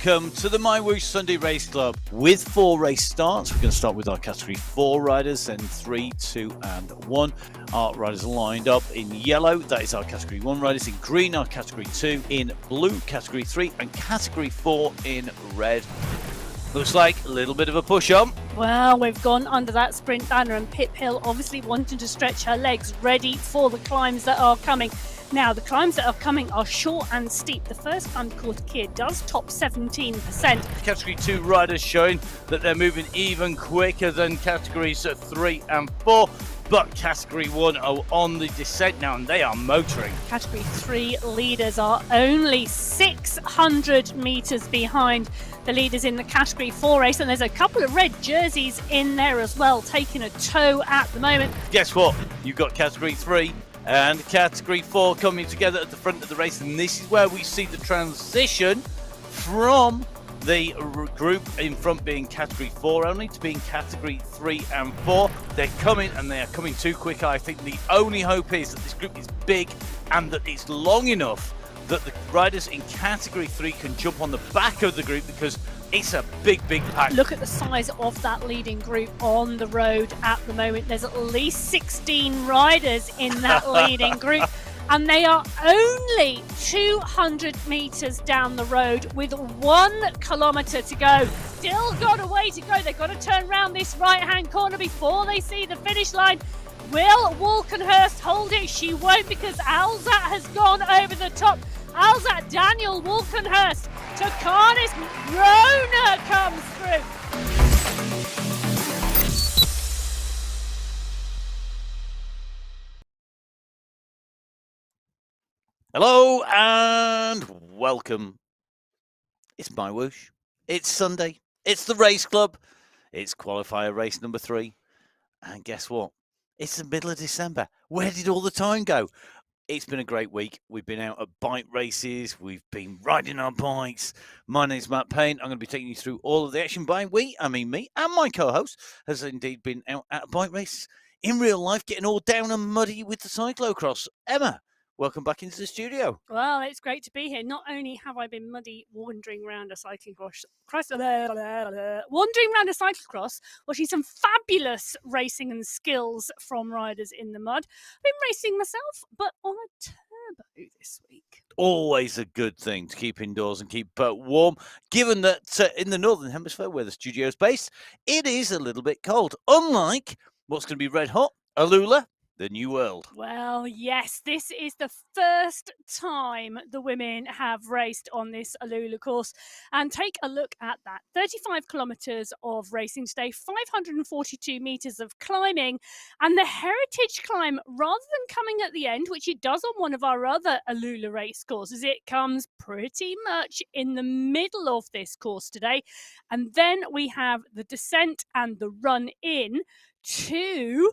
welcome to the MyWhoosh Sunday Race Club. With 4 race starts, we're going to start with our Category 4 riders, then 3, 2 and 1. Our riders are lined up in yellow, that is our Category 1 riders. In green, our Category 2. In blue, Category 3. And Category 4 in red. Looks like a little bit of a push-on. Well, we've gone under that sprint banner, and Pip Hill obviously wanting to stretch her legs, ready for the climbs that are coming. Now, the climbs that are coming are short and steep. The first climb called Kier does top 17%. Category 2 riders showing that they're moving even quicker than Categories 3 and 4. But Category 1 are on the descent now, and they are motoring. Category 3 leaders are only 600 metres behind the leaders in the Category 4 race, and there's a couple of red jerseys in there as well, taking a tow at the moment. Guess what? You've got Category 3 and Category 4 coming together at the front of the race, and this is where we see the transition from the group in front being Category 4 only to being Category 3 and 4. They're coming, and they are coming too quick. I think the only hope is that this group is big and that it's long enough that the riders in Category 3 can jump on the back of the group, because it's a big pack. Look at the size of that leading group on the road at the moment. There's at least 16 riders in that leading group, and they are only 200 metres down the road with 1 kilometre to go. Still got a way to go. They've got to turn around this right-hand corner before they see the finish line. Will Walkenhurst hold it? She won't, because Alzat has gone over the top. Alzat, Daniel Walkenhurst, Tokanis, Rona comes through. Hello and welcome. It's MyWhoosh. It's Sunday. It's the race club. It's qualifier race number 3. And guess what? It's the middle of December. Where did all the time go? It's been a great week. We've been out at bike races. We've been riding our bikes. My name's Matt Payne. I'm going to be taking you through all of the action by me and my co-host has indeed been out at a bike race in real life, getting all down and muddy with the cyclocross. Emma, welcome back into the studio. Well, it's great to be here. Not only have I been muddy wandering around a cyclocross, watching some fabulous racing and skills from riders in the mud. I've been racing myself, but on a turbo this week. Always a good thing to keep indoors and keep warm, given that in the Northern Hemisphere, where the studio is based, it is a little bit cold. Unlike what's going to be red hot, Alula, the new world. Well, yes, this is the first time the women have raced on this Alula course. And take a look at that. 35 kilometres of racing today, 542 metres of climbing. And the heritage climb, rather than coming at the end, which it does on one of our other Alula race courses, it comes pretty much in the middle of this course today. And then we have the descent and the run in to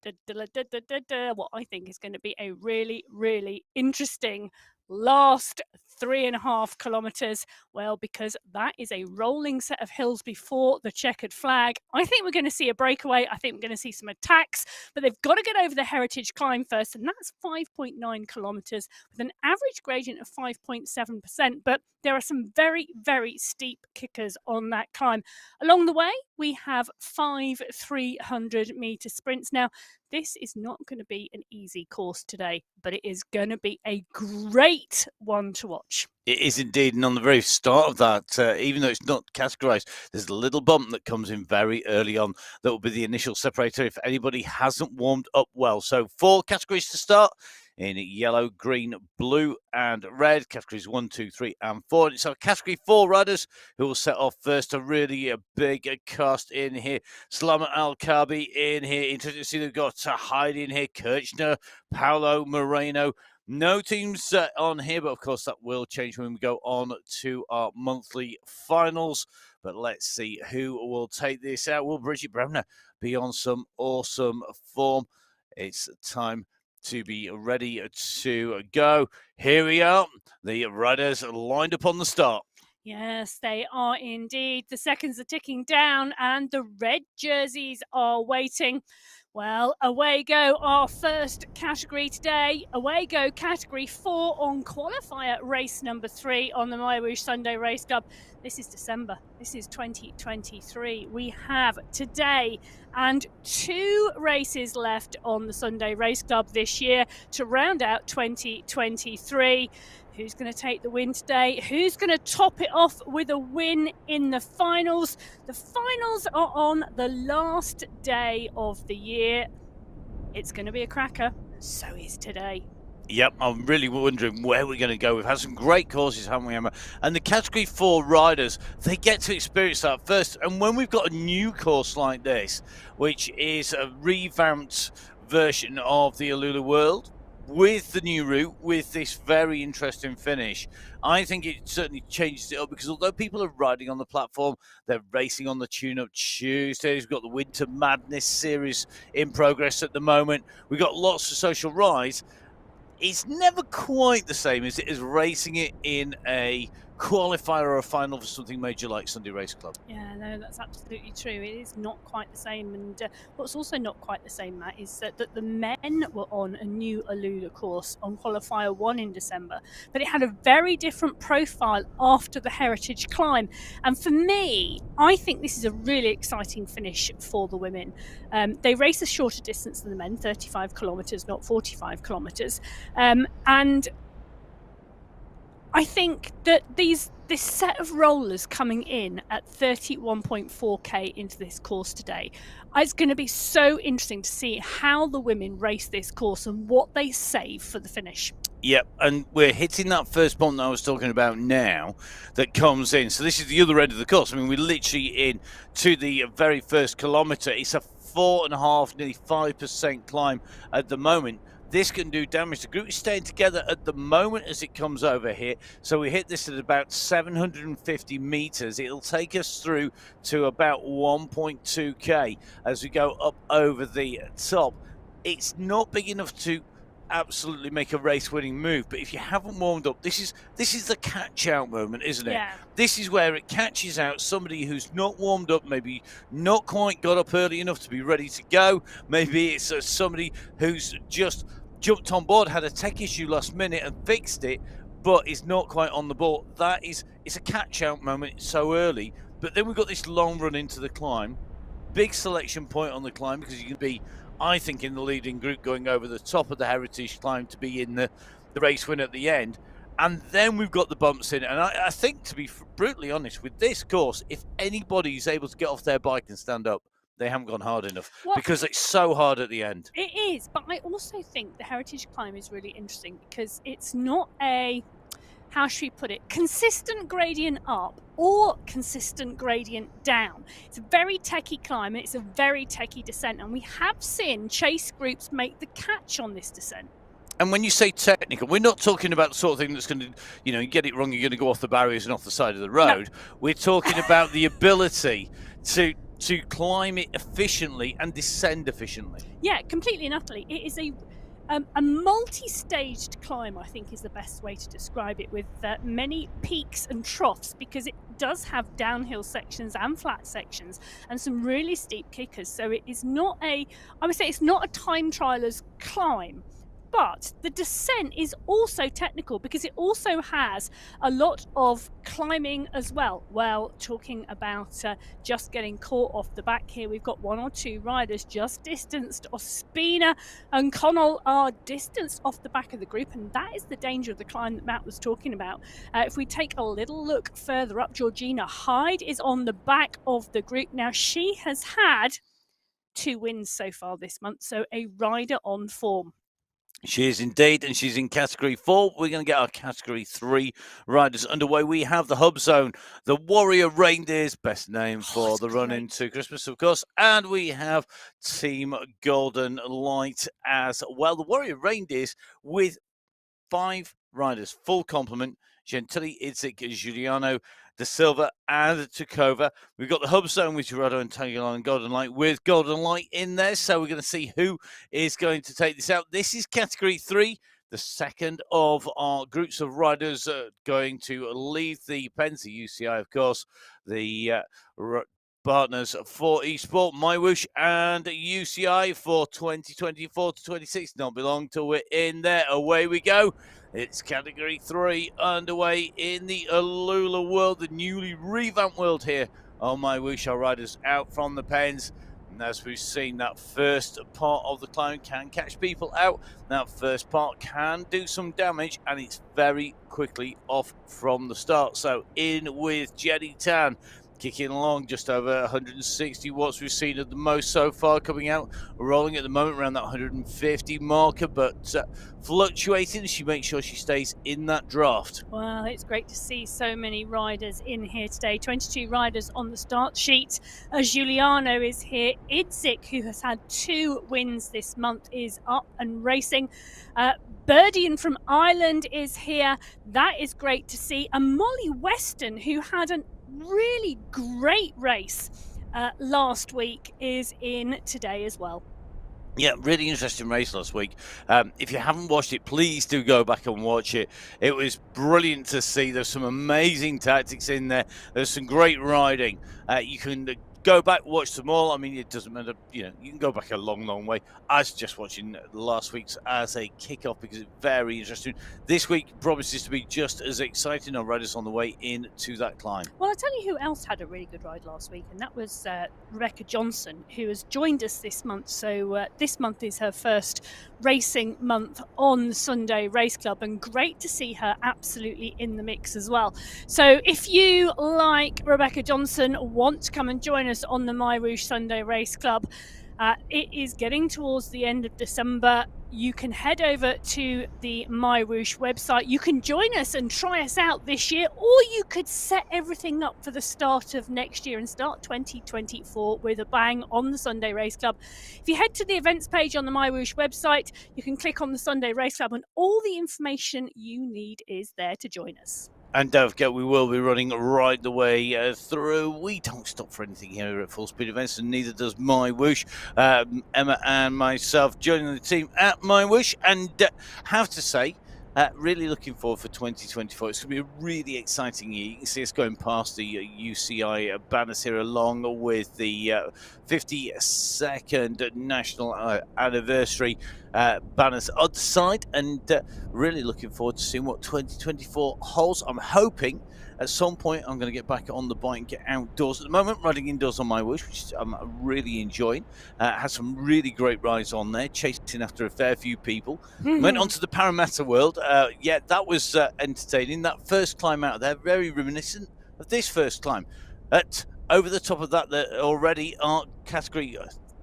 what I think is going to be a really interesting last 3.5 kilometres. Well, because that is a rolling set of hills before the checkered flag. I think we're going to see a breakaway. I think we're going to see some attacks, but they've got to get over the heritage climb first, and that's 5.9 kilometres with an average gradient of 5.7%. But there are some very steep kickers on that climb. Along the way, we have 5 300-metre sprints. Now, this is not going to be an easy course today, but it is going to be a great one to watch. It is indeed, and on the very start of that, even though it's not categorised, there's a little bump that comes in very early on that will be the initial separator if anybody hasn't warmed up well. So 4 categories to start in yellow, green, blue and red. Categories 1, 2, 3 and 4. And it's our Category 4 riders who will set off first. A really big cast in here. Salama Al-Kabi in here. Interesting to see they've got Heidi in here. Kirchner, Paolo Moreno. No teams on here, but of course that will change when we go on to our monthly finals. But let's see who will take this out. Will Bridget Bremner be on some awesome form? It's time to be ready to go. Here we are, the riders lined up on the start. Yes, they are indeed. The seconds are ticking down and the red jerseys are waiting. Well, away go our first category today. Away go category 4 on qualifier race number 3 on the MyWhoosh Sunday Race Club. This is December. This is 2023. We have today and 2 races left on the Sunday Race Club this year to round out 2023. Who's going to take the win today? Who's going to top it off with a win in the finals? The finals are on the last day of the year. It's going to be a cracker. So is today. Yep, I'm really wondering where we're going to go. We've had some great courses, haven't we, Emma? And the Category 4 riders, they get to experience that first. And when we've got a new course like this, which is a revamped version of the Alula World, with the new route, with this very interesting finish, I think it certainly changes it up, because although people are riding on the platform, they're racing on the tune-up Tuesdays. We've got the Winter Madness series in progress at the moment. We've got lots of social rides. It's never quite the same as it is racing it in a qualifier or a final for something major like Sunday Race Club. Yeah, no, that's absolutely true. It is not quite the same. And what's also not quite the same, Matt, is that the men were on a new Alula course on qualifier 1 in December, but it had a very different profile after the Heritage Climb. And for me, I think this is a really exciting finish for the women. They race a shorter distance than the men, 35 kilometres, not 45 kilometres. And I think that this set of rollers coming in at 31.4k into this course today, it's going to be so interesting to see how the women race this course and what they save for the finish. Yep, and we're hitting that first bump that I was talking about now that comes in. So this is the other end of the course. I mean, we're literally in to the very first kilometre. It's a 4.5, nearly 5% climb at the moment. This can do damage. The group is staying together at the moment as it comes over here. So we hit this at about 750 meters. It'll take us through to about 1.2k as we go up over the top. It's not big enough to absolutely make a race-winning move, but if you haven't warmed up, this is the catch-out moment, isn't it? Yeah. This is where it catches out somebody who's not warmed up, maybe not quite got up early enough to be ready to go. Maybe it's somebody who's just jumped on board, had a tech issue last minute and fixed it, but is not quite on the ball. It's a catch-out moment so early. But then we've got this long run into the climb. Big selection point on the climb, because you can be, I think, in the leading group going over the top of the Heritage Climb to be in the race win at the end. And then we've got the bumps in. And I think, to be brutally honest, with this course, if anybody's able to get off their bike and stand up, they haven't gone hard enough, because it's so hard at the end. It is, but I also think the Heritage Climb is really interesting because it's not a, how should we put it, consistent gradient up or consistent gradient down. It's a very techie climb, and it's a very techie descent, and we have seen chase groups make the catch on this descent. And when you say technical, we're not talking about the sort of thing that's going to, you get it wrong, you're going to go off the barriers and off the side of the road. No. We're talking about the ability to climb it efficiently and descend efficiently. Yeah, completely and utterly. It is a multi-staged climb, I think, is the best way to describe it, with many peaks and troughs, because it does have downhill sections and flat sections and some really steep kickers. So it is not I would say it's not a time trialer's climb. But the descent is also technical, because it also has a lot of climbing as well. Well, talking about just getting caught off the back here, we've got 1 or 2 riders just distanced. Ospina and Connell are distanced off the back of the group, and that is the danger of the climb that Matt was talking about. If we take a little look further up, Georgina Hyde is on the back of the group. Now, she has had 2 wins so far this month, so a rider on form. She is indeed, and she's in Category 4. We're going to get our Category 3 riders underway. We have the Hub Zone, the Warrior Reindeers, best name for the run into Christmas, of course. And we have Team Golden Light as well. The Warrior Reindeers with 5 riders, full complement: Gentili, Idzik, Giuliano, De Silva and Tukova. We've got the Hub Zone with Gerardo and Tagalon and Golden Light, with Golden Light in there. So we're going to see who is going to take this out. This is Category 3. the second of our groups of riders going to leave the pens. The UCI, of course, the partners for eSport, MyWhoosh, and UCI for 2024 to 26. Not be long till we're in there. Away we go. It's Category 3 underway in the Alula world, the newly revamped world here on MyWhoosh. Our riders out from the pens. And as we've seen, that first part of the climb can catch people out. That first part can do some damage, and it's very quickly off from the start. So in with Jenny Tan, kicking along just over 160 watts we've seen at the most so far, coming out, rolling at the moment around that 150 marker, but fluctuating. She makes sure she stays in that draft. Well, it's great to see so many riders in here today. 22 riders on the start sheet. Giuliano is here. Idzik, who has had 2 wins this month, is up and racing. Birdian from Ireland is here. That is great to see. And Molly Weston, who had a really great race last week, is in today as well. Yeah, really interesting race last week. If you haven't watched it, please do go back and watch it. It was brilliant to see. There's some amazing tactics in there. There's some great riding. You can go back, watch them all. I mean, it doesn't matter. You can go back a long, long way. I was just watching last week's as a kickoff because it's very interesting. This week promises to be just as exciting. Our riders on the way into that climb. Well, I'll tell you who else had a really good ride last week, and that was Rebecca Johnson, who has joined us this month. So this month is her first racing month on Sunday Race Club, and great to see her absolutely in the mix as well. So if you, like Rebecca Johnson, want to come and join us on the MyWhoosh Sunday Race Club, it is getting towards the end of December. You can head over to the MyWhoosh website. You can join us and try us out this year, or you could set everything up for the start of next year and start 2024 with a bang on the Sunday Race Club. If you head to the events page on the MyWhoosh website, you can click on the Sunday Race Club, and all the information you need is there to join us. And don't forget, we will be running right the way through. We don't stop for anything here at Full Speed Events, and neither does MyWhoosh. Emma and myself joining the team at MyWhoosh, and have to say, really looking forward for 2024. It's going to be a really exciting year. You can see us going past the UCI banners here, along with the 52nd National Anniversary banners on the side, and really looking forward to seeing what 2024 holds. I'm hoping at some point I'm going to get back on the bike and get outdoors. At the moment, riding indoors on MyWhoosh, which I'm really enjoying. Had some really great rides on there, chasing after a fair few people. Went on to the Parramatta World. Yeah, that was entertaining. That first climb out there, very reminiscent of this first climb. Over the top of that, there already are Category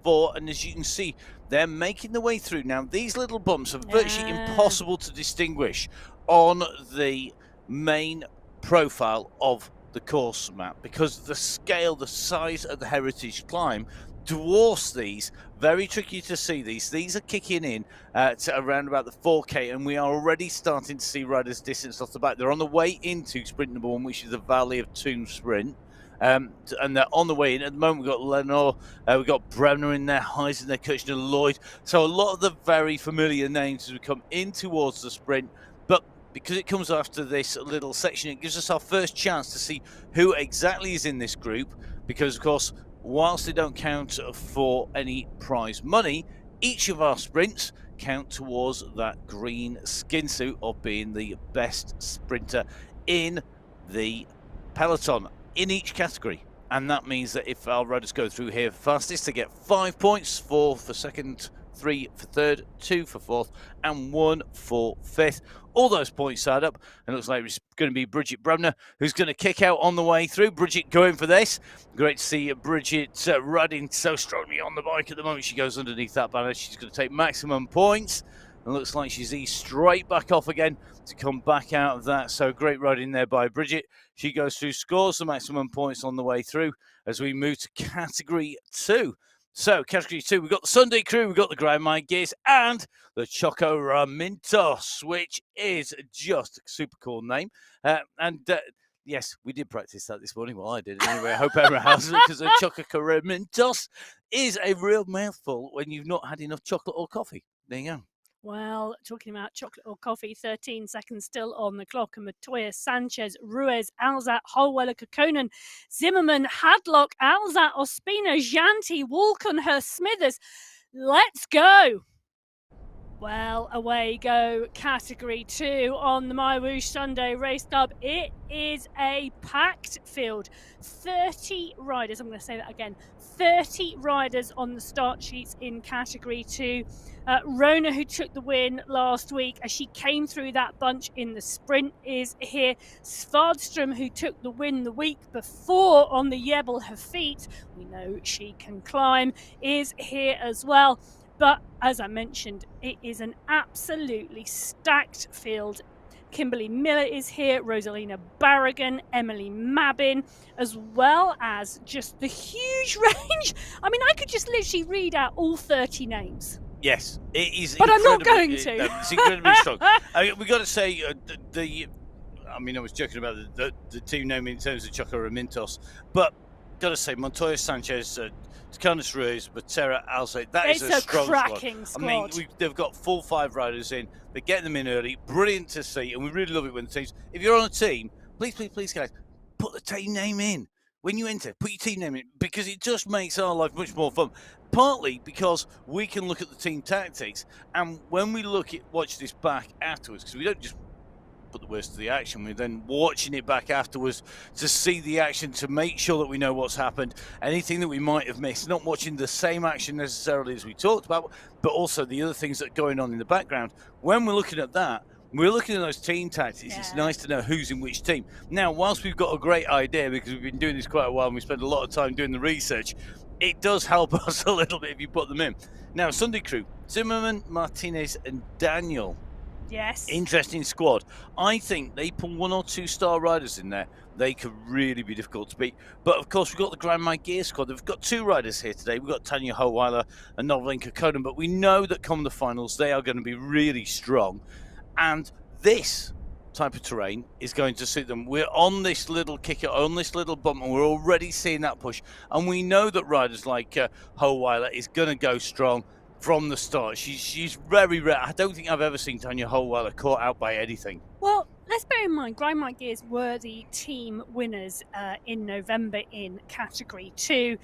4, and as you can see, they're making the way through. Now, these little bumps are virtually impossible to distinguish on the main profile of the course map because the scale, the size of the heritage climb dwarfs these. Very tricky to see these. These are kicking in to around about the 4K, and we are already starting to see riders distance off the back. They're on the way into sprint number 1, which is the Valley of Tombs sprint. And they're on the way in. At the moment, we've got Lenore, we've got Bremner in there, Heisen there, Kirchner, Lloyd. So a lot of the very familiar names as we come in towards the sprint. But because it comes after this little section, it gives us our first chance to see who exactly is in this group. Because, of course, whilst they don't count for any prize money, each of our sprints count towards that green skin suit of being the best sprinter in the peloton in each category. And that means that if our riders go through here fastest, they get 5 points, 4 for second, 3 for third, 2 for fourth, and 1 for fifth. All those points add up, and it looks like it's going to be Bridget Bremner who's going to kick out on the way through. Bridget going for this. Great to see Bridget riding so strongly on the bike at the moment. She goes underneath that banner. She's going to take maximum points. And looks like she's eased straight back off again to come back out of that. So great riding there by Bridget. She goes through, scores the maximum points on the way through as we move to Category 2. So Category 2, we've got the Sunday Crew, we've got the Grandma Gears, and the Choco Ramintos, which is just a super cool name. Yes, we did practice that this morning. Well, I did anyway. I hope everyone has, because the Choco Ramintos is a real mouthful when you've not had enough chocolate or coffee. There you go. Well, talking about chocolate or coffee, 13 seconds still on the clock. And Montoya, Sanchez, Ruiz, Alzat, Holweller, Kokkonen, Zimmerman, Hadlock, Alzat, Ospina, Janti, Walkenhurst, Smithers. Let's go. Well, away go Category 2 on the MyWhoosh Sunday Race Club. It is a packed field. 30 riders, I'm going to say that again, 30 riders on the start sheets in Category 2. Rona, who took the win last week as she came through that bunch in the sprint, is here. Svardström, who took the win the week before on the Jebel her feet, we know she can climb, is here as well. But as I mentioned, it is an absolutely stacked field. Kimberly Miller is here, Rosalina Barragan, Emily Mabbin, as well as just the huge range. I mean, I could just literally read out all 30 names. Yes, it is. But I'm not going to. It's incredibly strong. We've got to say, I mean, I was joking about the team name in terms of Choco Ramintos, but got to say, Montoya, Sanchez, Canis Ruiz, Botera, Alze, that is a strong cracking squad. I mean, they've got full 5 riders in. They're getting them in early. Brilliant to see, and we really love it when the teams. If you're on a team, please, guys, put the team name in. When you enter, put your team name in, because it just makes our life much more fun. Partly because we can look at the team tactics, and when we watch this back afterwards, because we don't just put the worst of the action, we're then watching it back afterwards to see the action, to make sure that we know what's happened, anything that we might have missed, not watching the same action necessarily as we talked about, but also the other things that are going on in the background. When we're looking at that, we're looking at those team tactics. Yeah. It's nice to know who's in which team. Now, whilst we've got a great idea, because we've been doing this quite a while and we spend a lot of time doing the research, it does help us a little bit if you put them in. Now, Sunday crew, Zimmerman, Martinez and Daniel. Yes. Interesting squad. I think they put 1 or 2 star riders in there. They could really be difficult to beat. But of course, we've got the Grand My Gear squad. They've got 2 riders here today. We've got Tanya Howeiler and Noveline Kokkonen. But we know that come the finals, they are going to be really strong. And this type of terrain is going to suit them. We're on this little kicker, on this little bump, and we're already seeing that push. And we know that riders like Howeiler is going to go strong from the start. She's very rare. I don't think I've ever seen Tanya Howeiler caught out by anything. Well, let's bear in mind, Grind My Gears were the team winners in November in Category 2,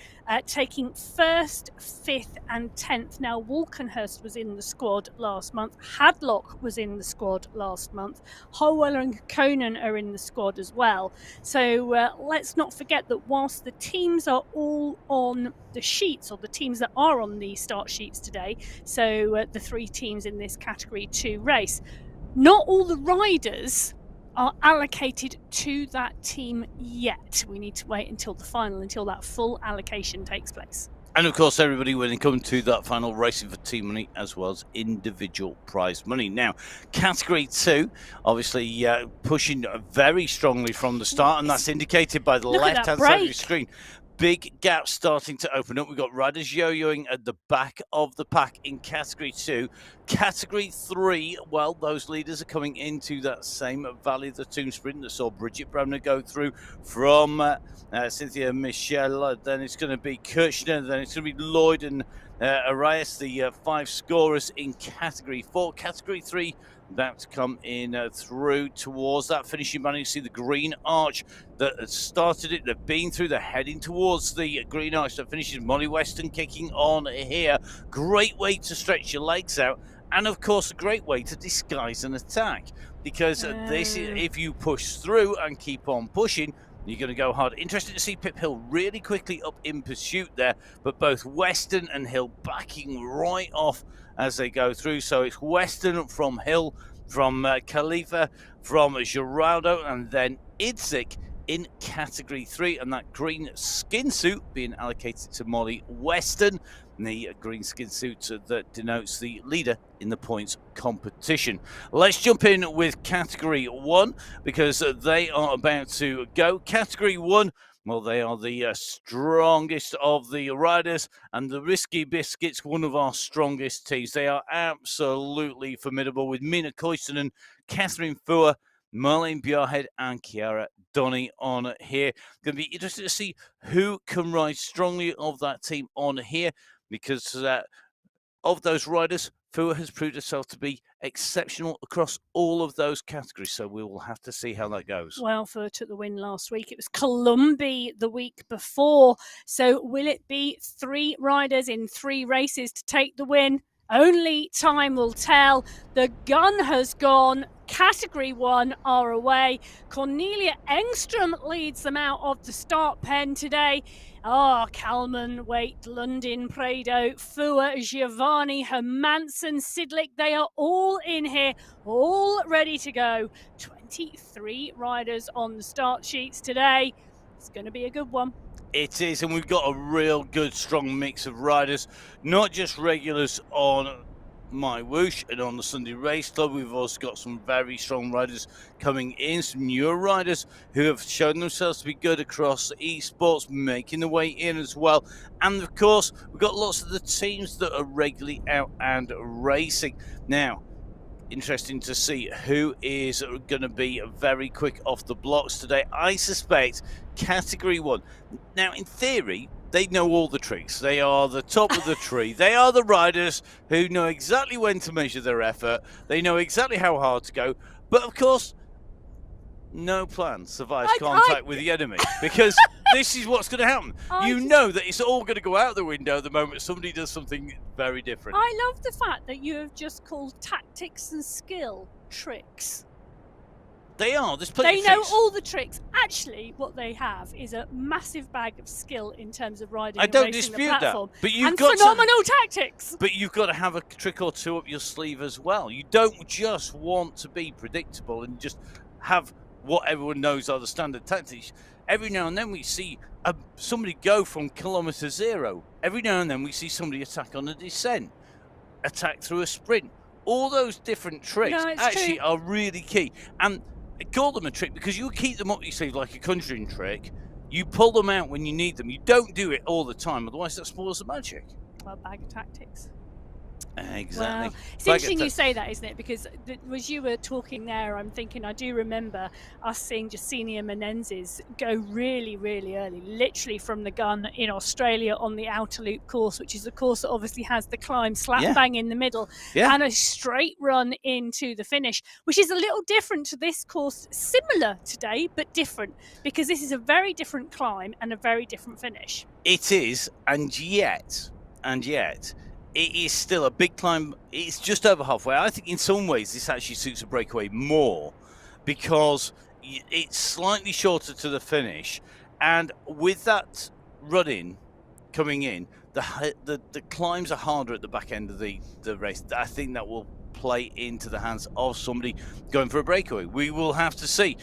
taking 1st, 5th and 10th. Now, Walkenhurst was in the squad last month. Hadlock was in the squad last month. Holweller and Kokkonen are in the squad as well. So let's not forget that whilst the teams are all on the sheets, or the teams that are on the start sheets today, so the 3 teams in this Category 2 race, not all the riders are allocated to that team yet. We need to wait until the final, until that full allocation takes place. And of course, everybody, when they come to that final, racing for team money as well as individual prize money. Now, Category 2, obviously pushing very strongly from the start, and that's indicated by the left-hand side of your screen. Big gap starting to open up. We've got riders yo-yoing at the back of the pack in Category 2. Category 3, well, those leaders are coming into that same Valley of the Tomb sprint that saw Bridget Bremner go through from Cynthia Michelle. Then it's going to be Kirchner. Then it's going to be Lloyd and Arias, the 5 scorers in Category 4. Category 3, about to come in through towards that finishing line. You see the green arch that started it. They've been through. They're heading towards the green arch that finishes. Molly Weston kicking on here. Great way to stretch your legs out. And, of course, a great way to disguise an attack. Because this, if you push through and keep on pushing, you're going to go hard. Interesting to see Pip Hill really quickly up in pursuit there. But both Weston and Hill backing right off as they go through. So it's Weston from Hill, from Khalifa, from Geraldo, and then Idzik in Category 3. And that green skin suit being allocated to Molly Weston. The green skin suit that denotes the leader in the points competition. Let's jump in with Category 1 because they are about to go. Category 1, well, they are the strongest of the riders, and the Risky Biscuits, one of our strongest teams. They are absolutely formidable with Mina Koistonen, Catherine Fuhr, Marlene Bjarhead and Chiara Donny on here. Going to be interesting to see who can ride strongly of that team on here, because of those riders, Fua has proved herself to be exceptional across all of those categories, so we will have to see how that goes. Well, Fua took the win last week. It was Columbia the week before. So will it be 3 riders in 3 races to take the win? Only time will tell. The gun has gone. Category 1 are away. Cornelia Engstrom leads them out of the start pen today. Kalman, Waite, Lundin, Prado, Fua, Giovanni, Hermansen, Sidlick, they are all in here, all ready to go. 23 riders on the start sheets today. It's going to be a good one. It is, and we've got a real good, strong mix of riders, not just regulars on MyWhoosh and on the Sunday Race Club. We've also got some very strong riders coming in, some newer riders who have shown themselves to be good across esports, making their way in as well. And of course, we've got lots of the teams that are regularly out and racing. Now, interesting to see who is going to be very quick off the blocks today. I suspect Category 1. Now, in theory, they know all the tricks. They are the top of the tree. They are the riders who know exactly when to measure their effort. They know exactly how hard to go. But, of course, no plan survives contact with the enemy, because this is what's going to happen. You know that it's all going to go out the window the moment somebody does something very different. I love the fact that you have just called tactics and skill tricks. They are. They know all the tricks. Actually, what they have is a massive bag of skill in terms of riding. I don't dispute that, but you've got phenomenal tactics. But you've got to have a trick or two up your sleeve as well. You don't just want to be predictable and just have what everyone knows are the standard tactics. Every now and then we see somebody go from kilometre 0. Every now and then we see somebody attack on a descent, attack through a sprint. All those different tricks actually are really key. And I call them a trick because you keep them up your sleeve like a conjuring trick. You pull them out when you need them. You don't do it all the time, otherwise that spoils the magic. Well, bag of tactics. Exactly. Well, it's interesting you say that, isn't it? Because as you were talking there, I'm thinking I do remember us seeing Jacinia Menezes go really, really early, literally from the gun in Australia on the outer loop course, which is a course that obviously has the climb slap bang in the middle and a straight run into the finish, which is a little different to this course, similar today, but different, because this is a very different climb and a very different finish. It is, and yet, it is still a big climb. It's just over halfway. I think in some ways this actually suits a breakaway more because it's slightly shorter to the finish. And with that run-in coming in, the climbs are harder at the back end of the race. I think that will play into the hands of somebody going for a breakaway. We will have to see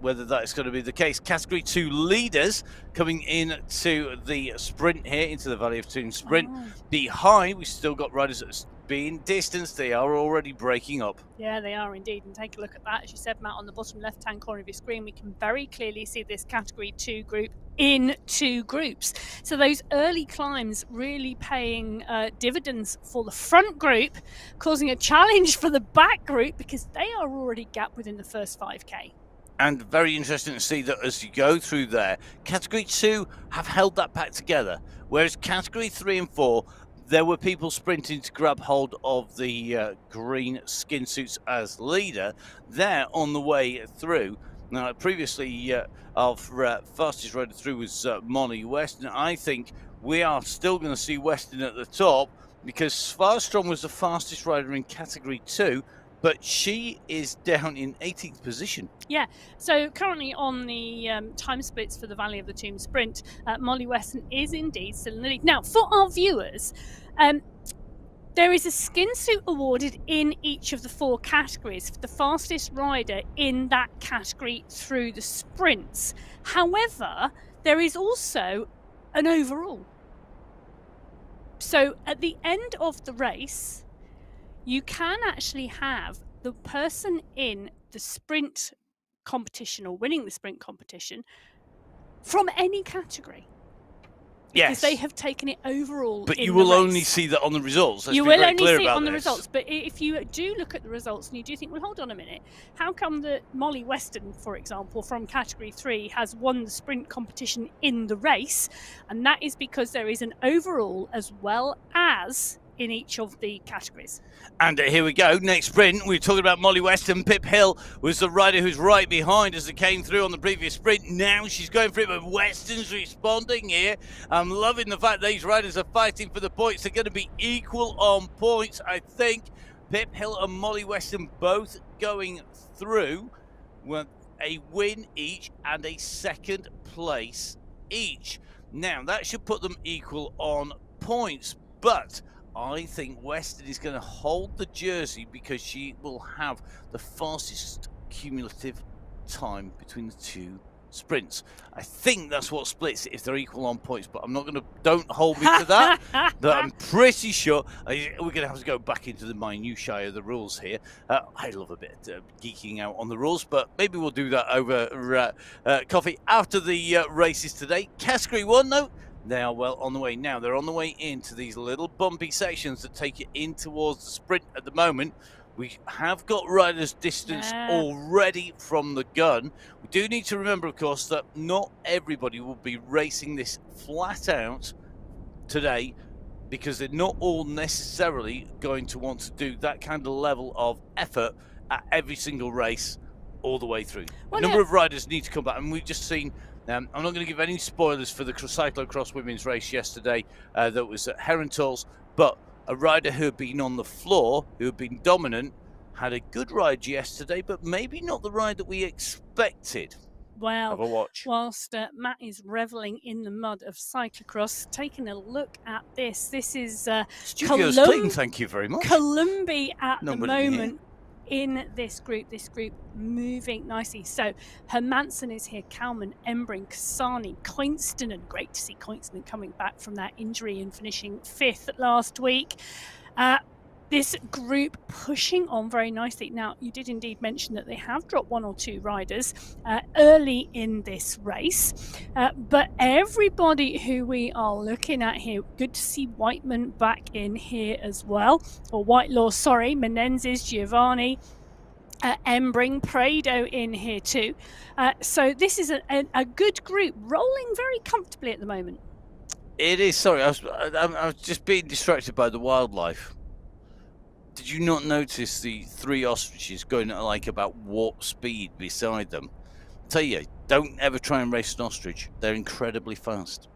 whether that is going to be the case. Category 2 leaders coming in to the sprint here, into the Valley of Toon sprint. Behind, we've still got riders that are being distanced. They are already breaking up. Yeah, they are indeed. And take a look at that. As you said, Matt, on the bottom left-hand corner of your screen, we can very clearly see this Category 2 group in 2 groups. So those early climbs really paying dividends for the front group, causing a challenge for the back group because they are already gapped within the first 5k. And very interesting to see that as you go through there, Category 2 have held that pack together, whereas Category 3 and 4, there were people sprinting to grab hold of the green skin suits as leader. They're on the way through. Now, previously, our fastest rider through was Molly Weston. I think we are still going to see Weston at the top because Svarstrom was the fastest rider in Category 2, but she is down in 18th position. Yeah, so currently on the time splits for the Valley of the Toon sprint, Molly Weston is indeed still in the lead. Now, for our viewers, there is a skin suit awarded in each of the 4 categories for the fastest rider in that category through the sprints. However, there is also an overall. So at the end of the race, you can actually have the person in the sprint competition or winning the sprint competition from any category. Because they have taken it overall. But you will only see that on the results. You will only see it on the results. But if you do look at the results and you do think, well, hold on a minute, how come that Molly Weston, for example, from Category 3 has won the sprint competition in the race? And that is because there is an overall as well as in each of the categories. And here we go. Next sprint, we were talking about Molly Weston. Pip Hill was the rider who's right behind as it came through on the previous sprint. Now she's going for it, but Weston's responding here. I'm loving the fact these riders are fighting for the points. They're going to be equal on points, I think. Pip Hill and Molly Weston both going through with a win each and a second place each. Now, that should put them equal on points, but I think Weston is going to hold the jersey because she will have the fastest cumulative time between the two sprints. I think that's what splits it if they're equal on points, but I'm not going to, don't hold me to that. But I'm pretty sure we're going to have to go back into the minutiae of the rules here. I love a bit of geeking out on the rules, but maybe we'll do that over coffee after the races today. Category 1, though, they are well on the way now. They're on the way into these little bumpy sections that take you in towards the sprint at the moment. We have got riders distance already from the gun. We do need to remember, of course, that not everybody will be racing this flat out today because they're not all necessarily going to want to do that kind of level of effort at every single race all the way through. A number of riders need to come back, and we've just seen I'm not going to give any spoilers for the cyclocross women's race yesterday that was at Herentals, but a rider who had been on the floor, who had been dominant, had a good ride yesterday, but maybe not the ride that we expected. Well, have a watch. Whilst Matt is revelling in the mud of cyclocross, taking a look at this. This is Studio's clean, thank you very much. Columbi at the moment in this group moving nicely. So Hermansen is here, Kalman, Embring, Kasani, Koinstinen. Great to see Koinstinen coming back from that injury and finishing 5th last week. This group pushing on very nicely. Now, you did indeed mention that they have dropped 1 or 2 riders early in this race, but everybody who we are looking at here, good to see Whiteman back in here as well, or Whitelaw, sorry, Menendez, Giovanni, Embring, Prado in here too. So this is a good group, rolling very comfortably at the moment. It is. Sorry, I was just being distracted by the wildlife. Did you not notice the 3 ostriches going at like about warp speed beside them? I tell you, don't ever try and race an ostrich. They're incredibly fast.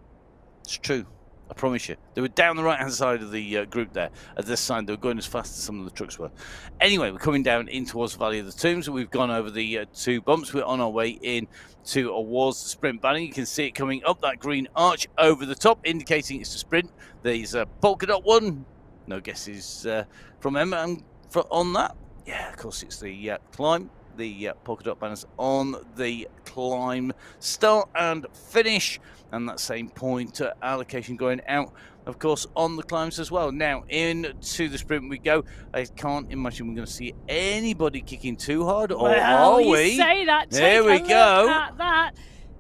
It's true. I promise you. They were down the right-hand side of the group there. At this side, they were going as fast as some of the trucks were. Anyway, we're coming down in towards the Valley of the Tombs. We've gone over the 2 bumps. We're on our way in towards the sprint banner. You can see it coming up that green arch over the top, indicating it's a sprint. There's a polka dot one. No guesses from Emma on that. Yeah, of course, it's the climb. The polka dot banners on the climb, start and finish, and that same point allocation going out, of course, on the climbs as well. Now, into the sprint we go. I can't imagine we're going to see anybody kicking too hard, or are we? You say that. There we go. At that.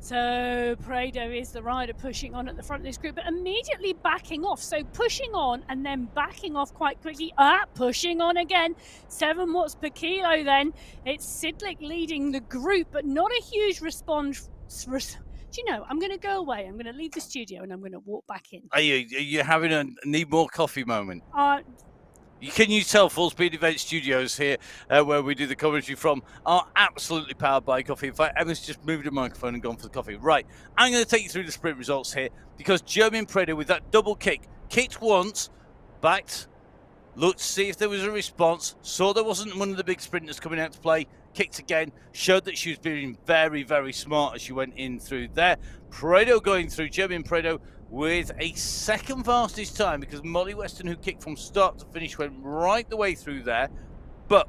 So Prado is the rider pushing on at the front of this group, but immediately backing off. So pushing on and then backing off quite quickly. Pushing on again. 7 watts per kilo then. It's Sidlick leading the group, but not a huge response. Do you know, I'm going to go away. I'm going to leave the studio and I'm going to walk back in. Are you having a need more coffee moment? Can you tell Full Speed Event Studios here, where we do the commentary from, are absolutely powered by coffee. In fact, Emma's just moved the microphone and gone for the coffee. Right, I'm going to take you through the sprint results here because Jermaine Prado with that double kicked once, backed, looked to see if there was a response, saw there wasn't one of the big sprinters coming out to play, kicked again, showed that she was being very, very smart as she went in through there. Prado going through, Jermaine Prado with a second fastest time because Molly Weston, who kicked from start to finish, went right the way through there. But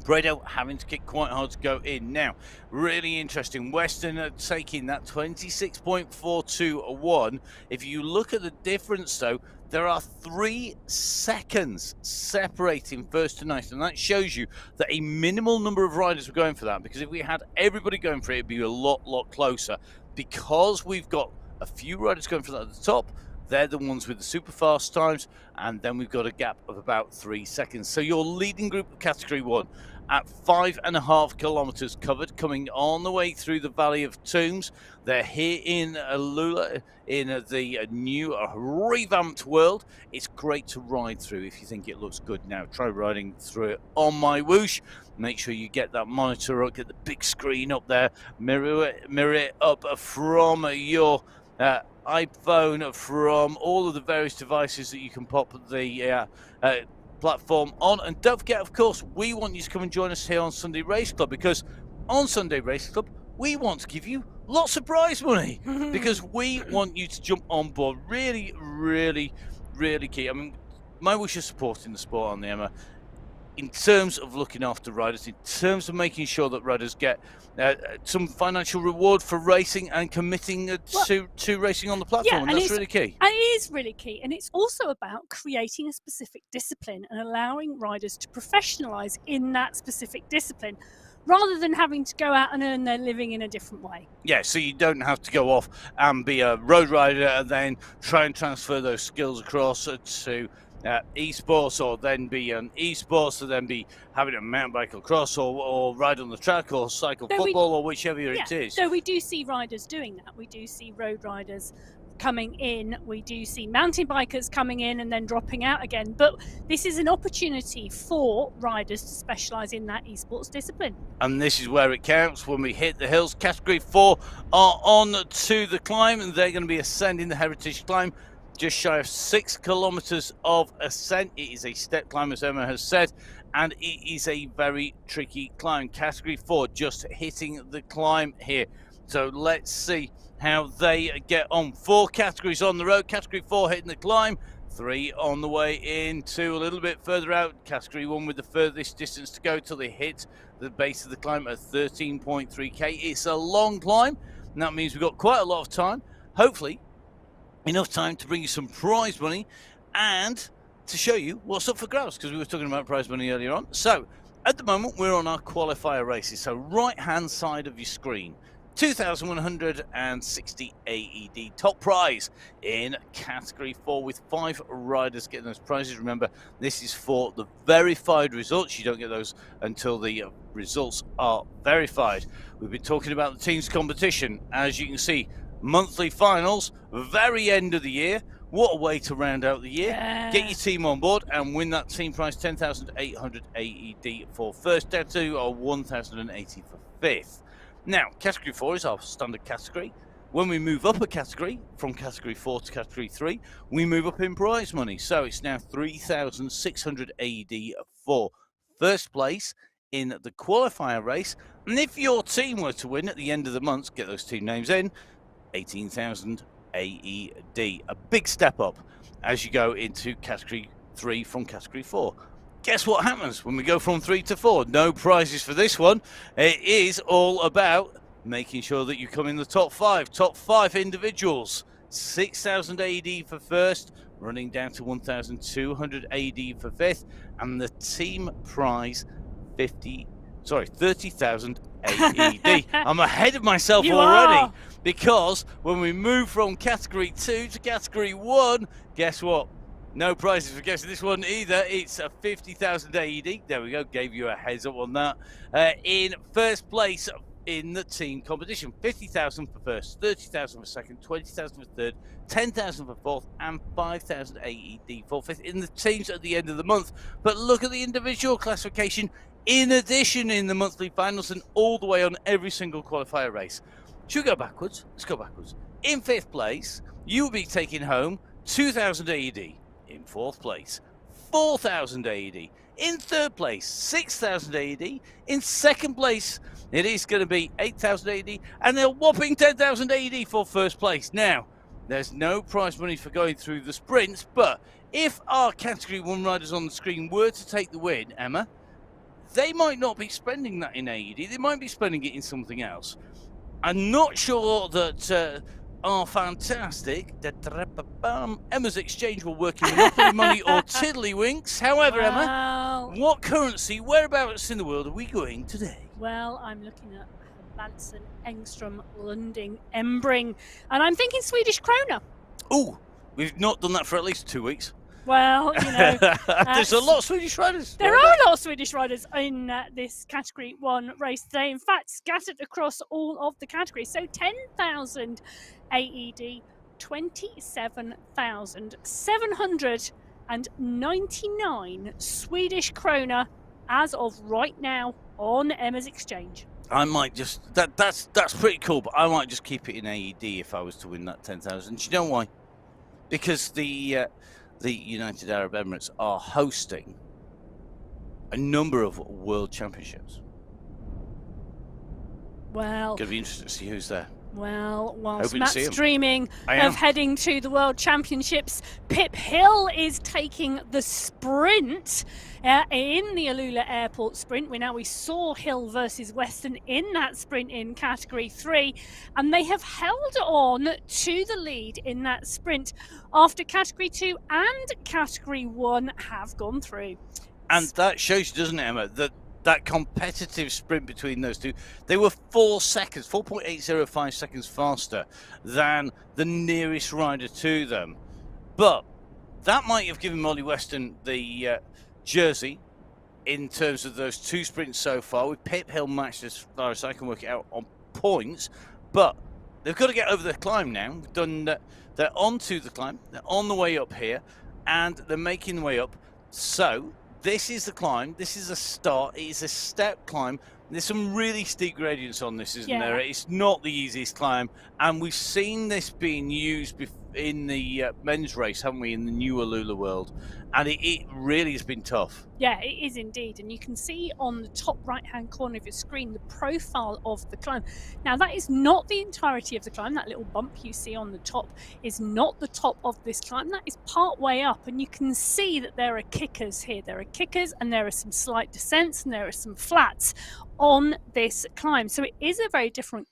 Prado having to kick quite hard to go in. Now, really interesting. Weston are taking that 26.421. If you look at the difference, though, there are 3 seconds separating first to ninth, and that shows you that a minimal number of riders were going for that, because if we had everybody going for it, it'd be a lot closer. Because we've got a few riders going for that at the top, They're the ones with the super fast times, and then we've got a gap of about 3 seconds. So your leading group of Category 1 at 5.5 kilometers covered, coming on the way through the Valley of Tombs. They're here in Lula, in the new revamped world. It's great to ride through if you think it looks good. Now try riding through it on MyWhoosh. Make sure you get that monitor up, get the big screen up there, mirror it up from your iPhone, from all of the various devices that you can pop the platform on. And don't forget, of course, we want you to come and join us here on Sunday Race Club, because on Sunday Race Club we want to give you lots of prize money because we want you to jump on board. Really key. I mean, MyWhoosh is supporting the sport on the Emma in terms of looking after riders, in terms of making sure that riders get some financial reward for racing and committing to racing on the platform. Yeah, and that's really key. And it is really key. And it's also about creating a specific discipline and allowing riders to professionalise in that specific discipline, rather than having to go out and earn their living in a different way. Yeah, so you don't have to go off and be a road rider and then try and transfer those skills across to esports, or then be an esports, or then be having a mountain bike or cross, or ride on the track, or cycle football, or whichever it is. So we do see riders doing that. We do see road riders coming in, we do see mountain bikers coming in and then dropping out again, but this is an opportunity for riders to specialise in that esports discipline. And this is where it counts. When we hit the hills, Category 4 are on to the climb, and they're going to be ascending the Heritage Climb, just shy of 6 kilometers of ascent. It is a step climb, as Emma has said, and it is a very tricky climb. Category 4 just hitting the climb here. So let's see how they get on. 4 categories on the road. Category 4 hitting the climb. 3 on the way in, 2 a little bit further out. Category 1 with the furthest distance to go till they hit the base of the climb at 13.3k. It's a long climb, and that means we've got quite a lot of time. Hopefully enough time to bring you some prize money and to show you what's up for grabs, because we were talking about prize money earlier on. So at the moment we're on our qualifier races. So right hand side of your screen, 2,160 AED top prize in Category 4, with 5 riders getting those prizes. Remember, this is for the verified results. You don't get those until the results are verified. We've been talking about the teams competition. As you can see, monthly finals, very end of the year. What a way to round out the year. Yeah. Get your team on board and win that team prize, 10,800 AED for first, down to 1,080 for fifth. Now, Category 4 is our standard category. When we move up a category, from Category 4 to Category 3, we move up in prize money. So it's now 3,600 AED for first place in the qualifier race. And if your team were to win at the end of the month, get those team names in, 18,000 AED. A big step up as you go into Category 3 from Category 4. Guess what happens when we go from 3 to 4? No prizes for this one. It is all about making sure that you come in the top 5. Top 5 individuals. 6,000 AED for first, running down to 1,200 AED for fifth, and the team prize 30,000 AED. I'm ahead of myself already, because when we move from Category 2 to Category 1, guess what? No prizes for guessing this one either. It's a 50,000 AED. There we go, gave you a heads up on that. In first place in the team competition, 50,000 for first, 30,000 for second, 20,000 for third, 10,000 for fourth, and 5,000 AED for fifth in the teams at the end of the month. But look at the individual classification in addition in the monthly finals, and all the way on every single qualifier race. Should we go backwards? Let's go backwards. In fifth place, you will be taking home 2,000 AED. In fourth place, 4,000 AED. In third place, 6,000 AED. In second place, it is going to be 8,000 AED, and a whopping 10,000 AED for first place. Now, there's no prize money for going through the sprints, but if our Category 1 riders on the screen were to take the win, Emma, they might not be spending that in AED. They might be spending it in something else. I'm not sure that our fantastic Emma's Exchange will work in Monopoly money or Tiddlywinks. However, Emma, what currency, whereabouts in the world are we going today? Well, I'm looking at Manson, Engstrom, Lunding, Embring, and I'm thinking Swedish krona. Ooh, We've not done that for at least 2 weeks. Well, you know, there's a lot of Swedish riders. There are a lot of Swedish riders in this Category 1 race today. In fact, scattered across all of the categories. So 10,000 AED, 27,799 Swedish krona as of right now on Emma's Exchange. I might just that's pretty cool, but I might just keep it in AED if I was to win that 10,000. Do you know why? Because the United Arab Emirates are hosting a number of world championships. Well, going to be interesting to see who's there. Well, whilst Matt's dreaming of heading to the World Championships, Pip Hill is taking the sprint in the Alula Airport sprint. We saw Hill versus Weston in that sprint in Category 3, and they have held on to the lead in that sprint after Category 2 and Category 1 have gone through. And that shows you, doesn't it, Emma, that competitive sprint between those two, they were 4.805 seconds faster than the nearest rider to them. But that might have given Molly Weston the jersey in terms of those two sprints so far, with Pip Hill matched as far as I can work it out on points. But they've got to get over the climb now. They're onto the climb, they're on the way up here, and they're making the way up. So this is the climb. This is a start. It is a step climb. There's some really steep gradients on this, isn't there? It's not the easiest climb. And we've seen this being used in the men's race, haven't we, in the new Alula World? And it really has been tough. Yeah, it is indeed. And you can see on the top right-hand corner of your screen the profile of the climb. Now, that is not the entirety of the climb. That little bump you see on the top is not the top of this climb. That is part way up. And you can see that there are kickers here. There are kickers and there are some slight descents and there are some flats on this climb. So it is a very different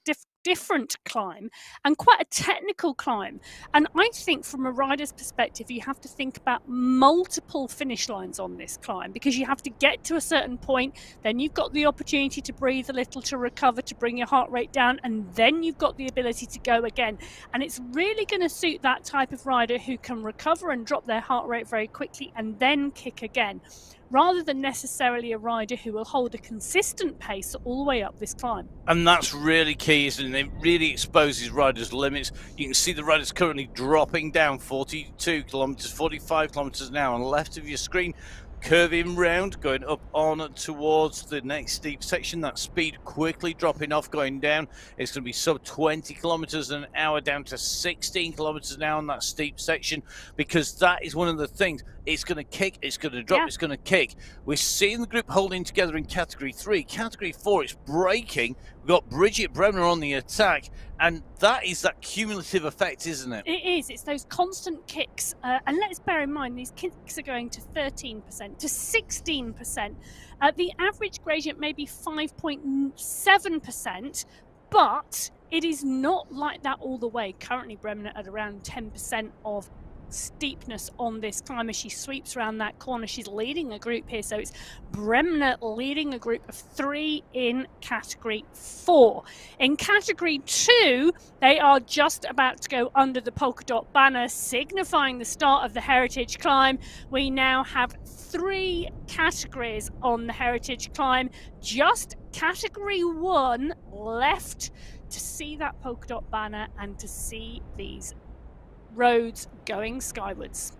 climb and quite a technical climb. And I think from a rider's perspective, you have to think about multiple finish lines on this climb, because you have to get to a certain point, then you've got the opportunity to breathe a little, to recover, to bring your heart rate down, and then you've got the ability to go again. And it's really going to suit that type of rider who can recover and drop their heart rate very quickly and then kick again, rather than necessarily a rider who will hold a consistent pace all the way up this climb. And that's really key, isn't it? It really exposes riders' limits. You can see the riders currently dropping down 42 kilometres, 45 kilometres an hour on the left of your screen, curving round, going up on towards the next steep section. That speed quickly dropping off, going down. It's going to be sub 20 kilometres an hour down to 16 kilometres an hour on that steep section, because that is one of the things. It's going to kick, it's going to drop, it's going to kick. We're seeing the group holding together in Category 3. Category 4, it's braking. We've got Bridget Bremner on the attack, and that is that cumulative effect, isn't it? It is. It's those constant kicks. And let's bear in mind, these kicks are going to 13%, to 16%. The average gradient may be 5.7%, but it is not like that all the way. Currently, Bremner at around 10% of steepness on this climb as she sweeps around that corner. She's leading a group here, so it's Bremner leading a group of 3 in Category 4. In Category 2, they are just about to go under the polka dot banner, signifying the start of the Heritage Climb. We now have 3 categories on the Heritage Climb, just Category 1 left to see that polka dot banner and to see these roads going skywards.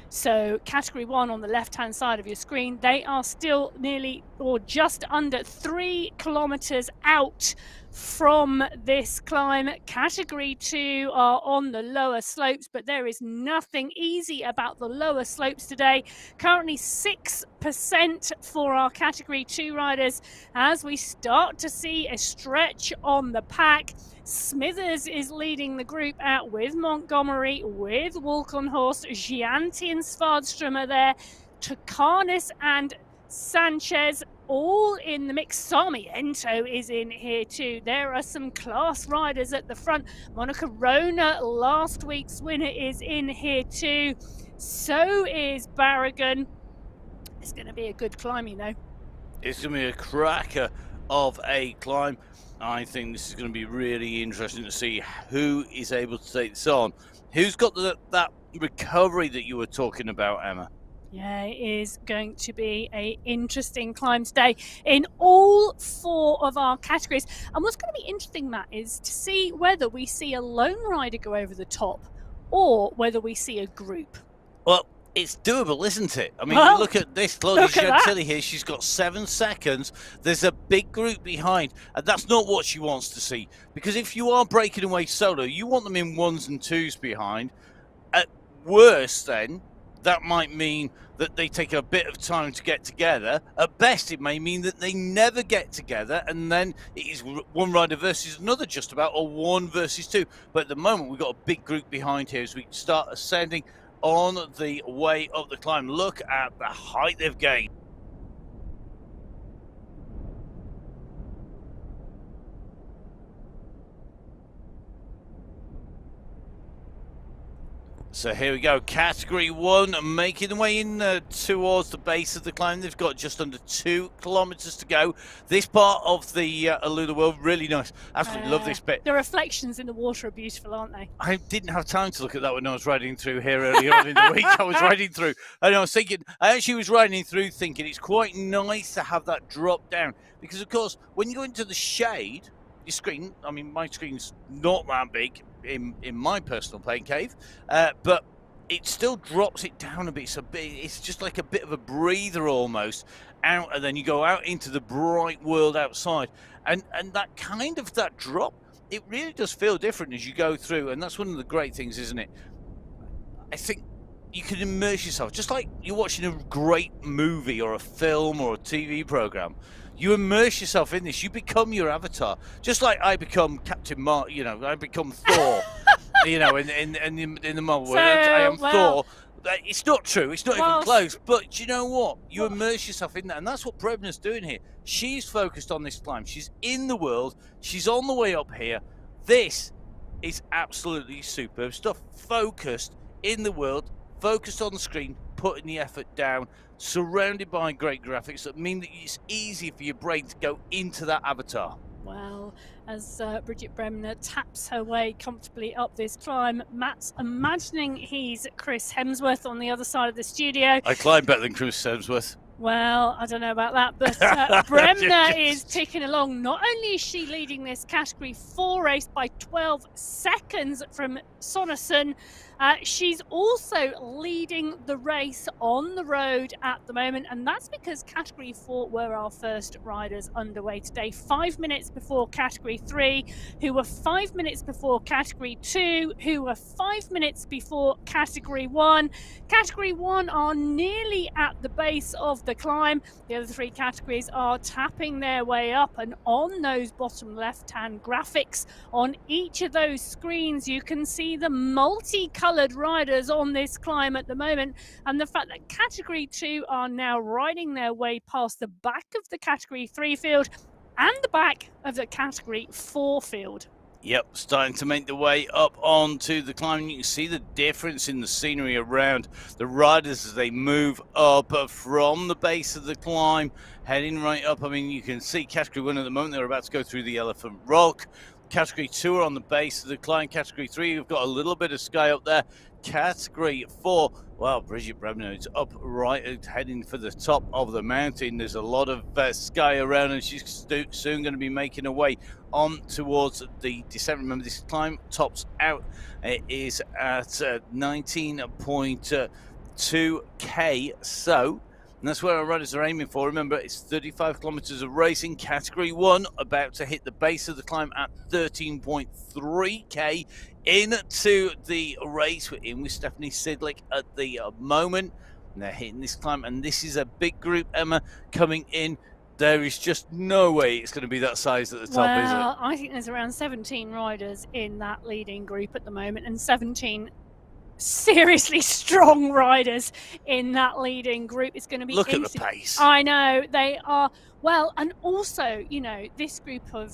So Category 1 on the left hand side of your screen, they are still nearly or just under 3 kilometers out from this climb. Category 2 are on the lower slopes, but there is nothing easy about the lower slopes today. Currently 6% for our Category 2 riders as we start to see a stretch on the pack. Smithers is leading the group out with Montgomery, with Wolkenhorst, Gianti and Svardström are there, Tukanis and Sanchez all in the mix. Sarmiento is in here too. There are some class riders at the front. Monica Rona, last week's winner, is in here too. So is Barragan. It's going to be a good climb, you know. It's going to be a cracker of a climb. I think this is going to be really interesting to see who is able to take this on. Who's got that recovery that you were talking about, Emma. Yeah, it is going to be an interesting climb today in all 4 of our categories. And what's going to be interesting, Matt, is to see whether we see a lone rider go over the top or whether we see a group. Well, it's doable, isn't it? I mean, you look at this, Claudia Chantilly here. She's got 7 seconds. There's a big group behind, and that's not what she wants to see. Because if you are breaking away solo, you want them in 1s and 2s behind. At worst, then, that might mean that they take a bit of time to get together. At best, it may mean that they never get together, and then it is one rider versus another just about, or 1 versus 2. But at the moment, we've got a big group behind here as we start ascending on the way up the climb. Look at the height they've gained. So here we go, Category 1 making their way in towards the base of the climb. They've got just under 2 kilometers to go. This part of the Alula world, really nice. Absolutely love this bit. The reflections in the water are beautiful, aren't they? I didn't have time to look at that when I was riding through here earlier on in the week. I was riding through, and I was thinking, I actually was riding through thinking it's quite nice to have that drop down. Because, of course, when you go into the shade, your screen, I mean, my screen's not that big in my personal playing cave, but it still drops it down a bit. So it's just like a bit of a breather almost out, and then you go out into the bright world outside, and that kind of that drop, it really does feel different as you go through, and that's one of the great things, isn't it? I think you can immerse yourself just like you're watching a great movie or a film or a TV program. You immerse yourself in this. You become your avatar, just like I become Captain Marvel. You know, I become Thor. You know, in the Marvel world, I am Thor. It's not true. It's not even close. But you know what? You immerse yourself in that, and that's what Brebner's doing here. She's focused on this climb. She's in the world. She's on the way up here. This is absolutely superb stuff. Focused in the world, focused on the screen, putting the effort down, surrounded by great graphics that mean that it's easy for your brain to go into that avatar. Well, as Bridget Bremner taps her way comfortably up this climb, Matt's imagining he's Chris Hemsworth on the other side of the studio. I climb better than Chris Hemsworth. Well, I don't know about that, but Bremner is ticking along. Not only is she leading this Category 4 race by 12 seconds from Sonnerson, she's also leading the race on the road at the moment, and that's because Category 4 were our first riders underway today, 5 minutes before Category 3, who were 5 minutes before Category 2, who were 5 minutes before Category 1. Category 1 are nearly at the base of the climb. The other 3 categories are tapping their way up, and on those bottom left-hand graphics on each of those screens you can see the multi-coloured riders on this climb at the moment, and the fact that Category 2 are now riding their way past the back of the Category 3 field and the back of the Category 4 field. Yep, starting to make the way up onto the climb. You can see the difference in the scenery around the riders as they move up from the base of the climb, heading right up. I mean, you can see Category 1 at the moment, they're about to go through the Elephant Rock. Category 2 are on the base of the climb. Category 3, you've got a little bit of sky up there. Category 4, well, Bridget Bremner is up right, heading for the top of the mountain. There's a lot of sky around, and she's soon going to be making her way on towards the descent. Remember, this climb tops out. It is at 19.2k, so and that's where our riders are aiming for. Remember, it's 35 kilometers of racing. Category 1 about to hit the base of the climb at 13.3k. Into the race, we're in with Stephanie Sidlick at the moment, and they're hitting this climb, and this is a big group, Emma, coming in. There is just no way it's going to be that size at the top, is it? Well, I think there's around 17 riders in that leading group at the moment, and 17 seriously strong riders in that leading group. It's going to be look at the pace. I know they are. Well, and also, you know, this group of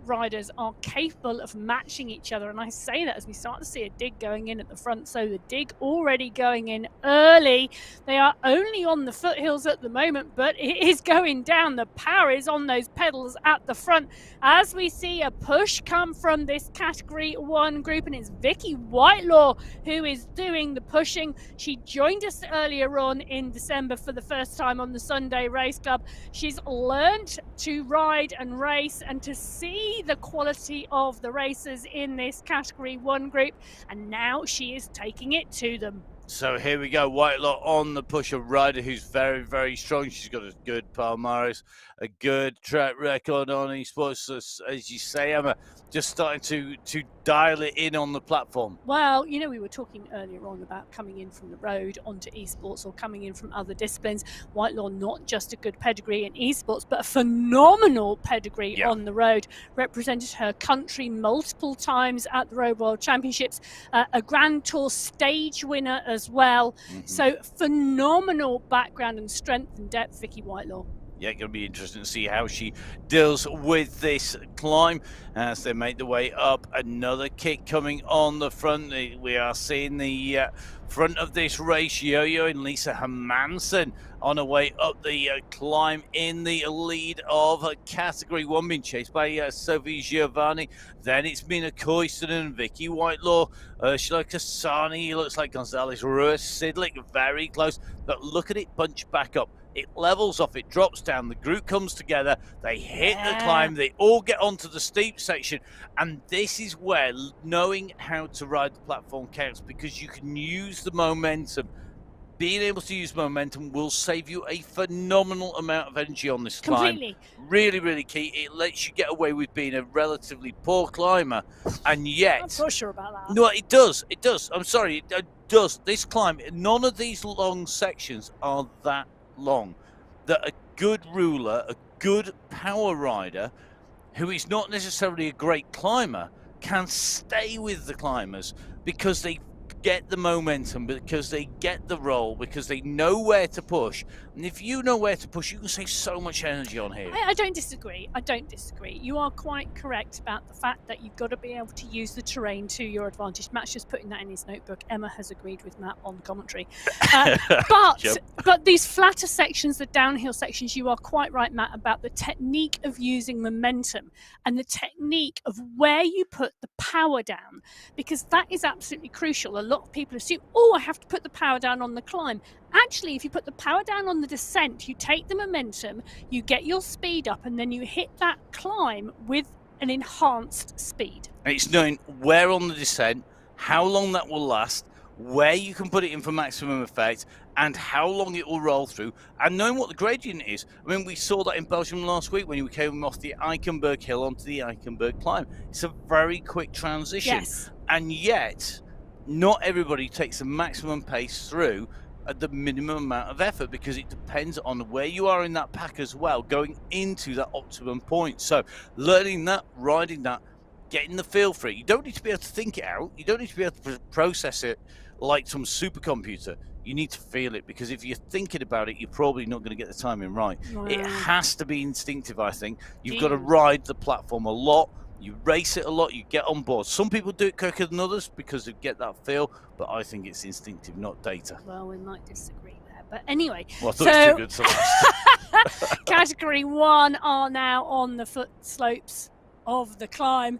riders are capable of matching each other. And I say that as we start to see a dig going in at the front. So the dig already going in early. They are only on the foothills at the moment, but it is going down. The power is on those pedals at the front as we see a push come from this Category 1 group, and it's Vicky Whitelaw who is doing the pushing. She joined us earlier on in December for the first time on the Sunday Race Club. She's learned to ride and race and to see the quality of the racers in this Category 1 group, and now she is taking it to them. So here we go, Whitelaw on the push, a rider who's very, very strong. She's got a good palmares, a good track record on esports, as you say, Emma, just starting to dial it in on the platform. Well, you know, we were talking earlier on about coming in from the road onto esports or coming in from other disciplines. Whitelaw, not just a good pedigree in esports, but a phenomenal pedigree on the road. Represented her country multiple times at the Road World Championships, a Grand Tour stage winner as well. So phenomenal background and strength and depth, Vicky Whitelaw. Yeah, going to be interesting to see how she deals with this climb as they make their way up. Another kick coming on the front. We are seeing the front of this race, Yo-Yo and Lisa Hermansen on her way up the climb in the lead of Category 1, being chased by Sophie Giovanni. Then it's Mina Koisten and Vicky Whitelaw, Ursula Cassani, looks like Gonzalez Ruiz, Sidlick very close, but look at it bunch back up. It levels off, it drops down, the group comes together, they hit the climb, they all get onto the steep section, and this is where knowing how to ride the platform counts, because you can use the momentum. Being able to use momentum will save you a phenomenal amount of energy on this climb. Really, really key. It lets you get away with being a relatively poor climber, and yet... I'm not sure about that. No, it does. It does. I'm sorry, it does. This climb, none of these long sections are that long, that a good ruler, a good power rider who is not necessarily a great climber can stay with the climbers because they get the momentum, because they get the roll, because they know where to push. And if you know where to push, you can save so much energy on here. I don't disagree. I don't disagree. You are quite correct about the fact that you've got to be able to use the terrain to your advantage. Matt's just putting that in his notebook. Emma has agreed with Matt on commentary. But these flatter sections, the downhill sections, you are quite right, Matt, about the technique of using momentum and the technique of where you put the power down, because that is absolutely crucial. A lot of people assume, oh, I have to put the power down on the climb. Actually, if you put the power down on the descent, you take the momentum, you get your speed up, and then you hit that climb with an enhanced speed. And it's knowing where on the descent, how long that will last, where you can put it in for maximum effect, and how long it will roll through, and knowing what the gradient is. I mean, we saw that in Belgium last week when we came off the Eichenberg hill onto the Eichenberg climb. It's a very quick transition. Yes. And yet, not everybody takes the maximum pace through at the minimum amount of effort, because it depends on where you are in that pack as well, going into that optimum point. So learning that, riding that, getting the feel for it. You don't need to be able to think it out. You don't need to be able to process it like some supercomputer. You need to feel it, because if you're thinking about it, you're probably not going to get the timing right. Wow. It has to be instinctive, I think. You've got to ride the platform a lot. You race it a lot, you get on board. Some people do it quicker than others because they get that feel, but I think it's instinctive, not data. Well, we might disagree there, but anyway. Well, I thought it was too good to last. Category 1 are now on the foot slopes of the climb.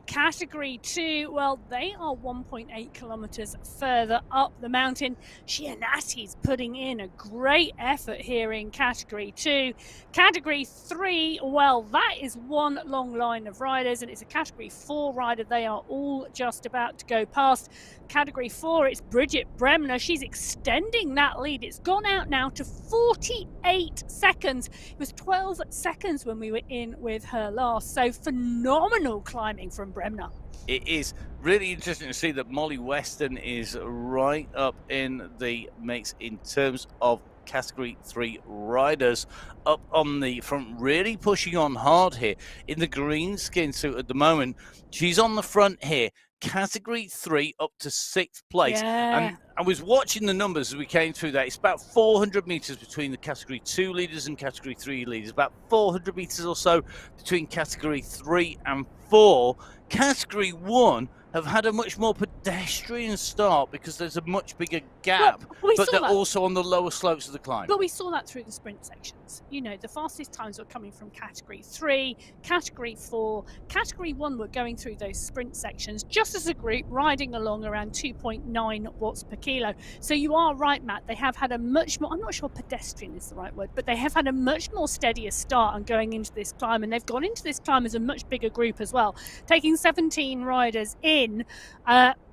Category 2, well, they are 1.8 kilometers further up the mountain. Giannatti's putting in a great effort here in Category 2. Category 3, well, that is one long line of riders, and it's a Category 4 rider. They are all just about to go past. Category 4, it's Bridget Bremner. She's extending that lead. It's gone out now to 48 seconds. It was 12 seconds when we were in with her last. So phenomenal climbing from Bremner. It is really interesting to see that Molly Weston is right up in the mix in terms of Category 3 riders up on the front, really pushing on hard here in the green skin suit at the moment. She's on the front here. Category 3 up to 6th place. Yeah. And I was watching the numbers as we came through that. It's about 400 metres between the Category 2 leaders and Category 3 leaders, about 400 metres or so between Category 3 and 4. Category 1 have had a much more pedestrian start because there's a much bigger gap, but they're also on the lower slopes of the climb. But we saw that through the sprint sections. You know, the fastest times were coming from Category 3, Category 4, Category 1 were going through those sprint sections just as a group, riding along around 2.9 watts per kilo. So you are right, Matt, they have had a much more, I'm not sure pedestrian is the right word, but they have had a much more steadier start on going into this climb, and they've gone into this climb as a much bigger group as well, taking 17 riders in,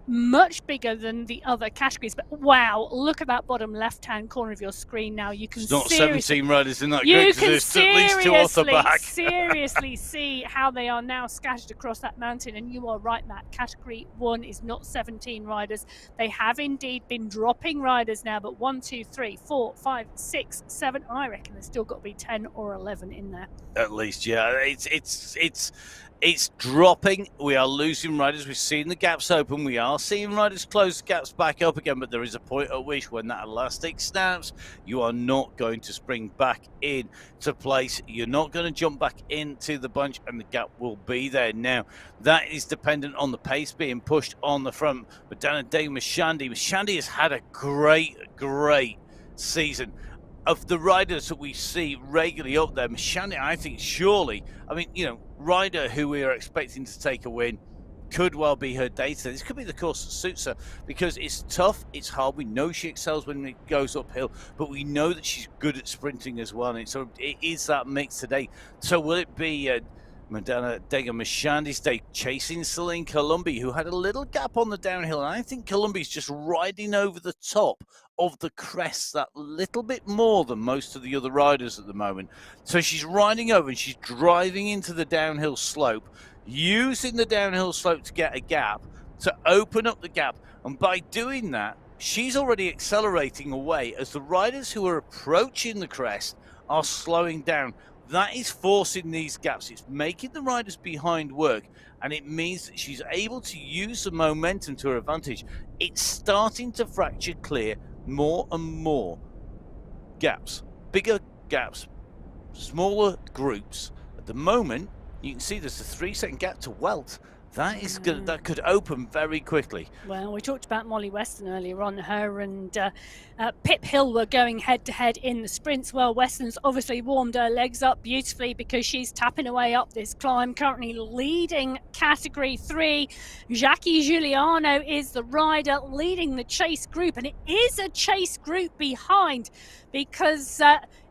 much bigger than the other categories. But wow, look at that bottom left-hand corner of your screen now. You can not 17 riders in that group, because there's at least 2 off the back. seriously see how they are now scattered across that mountain. And you are right, Matt, Category 1 is not 17 riders. They have indeed been dropping riders now, but 1, 2, 3, 4, 5, 6, 7, I reckon there's still got to be 10 or 11 in there. At least, yeah. It's dropping. We are losing riders. We've seen the gaps open. We are seeing riders close the gaps back up again, but there is a point at which when that elastic snaps, you are not going to spring back in to place. You're not going to jump back into the bunch, and the gap will be there. Now, that is dependent on the pace being pushed on the front. But down at Dave Mashandi has had a great season. Of the riders that we see regularly up there, Mashandi, I think surely, I mean, you know, rider who we are expecting to take a win, could well be her day today. This could be the course that suits her, because it's tough, it's hard. We know she excels when it goes uphill, but we know that she's good at sprinting as well. And so it is that mix today. So will it be Madonna Dega Mashandi's day chasing Celine Columbi, who had a little gap on the downhill? And I think Columbi's just riding over the top of the crest that little bit more than most of the other riders at the moment. So she's riding over and she's driving into the downhill slope, using the downhill slope to get a gap, to open up the gap. And by doing that, she's already accelerating away as the riders who are approaching the crest are slowing down. That is forcing these gaps. It's making the riders behind work, and it means that she's able to use the momentum to her advantage. It's starting to fracture clear more and more gaps, bigger gaps, smaller groups. At the moment, you can see there's a 3-second gap to Welt. That is good. That could open very quickly. Well, we talked about Molly Weston earlier on. Her and Pip Hill were going head-to-head in the sprints. Well, Weston's obviously warmed her legs up beautifully because she's tapping away up this climb, currently leading Category 3. Jackie Giuliano is the rider leading the chase group, and it is a chase group behind, because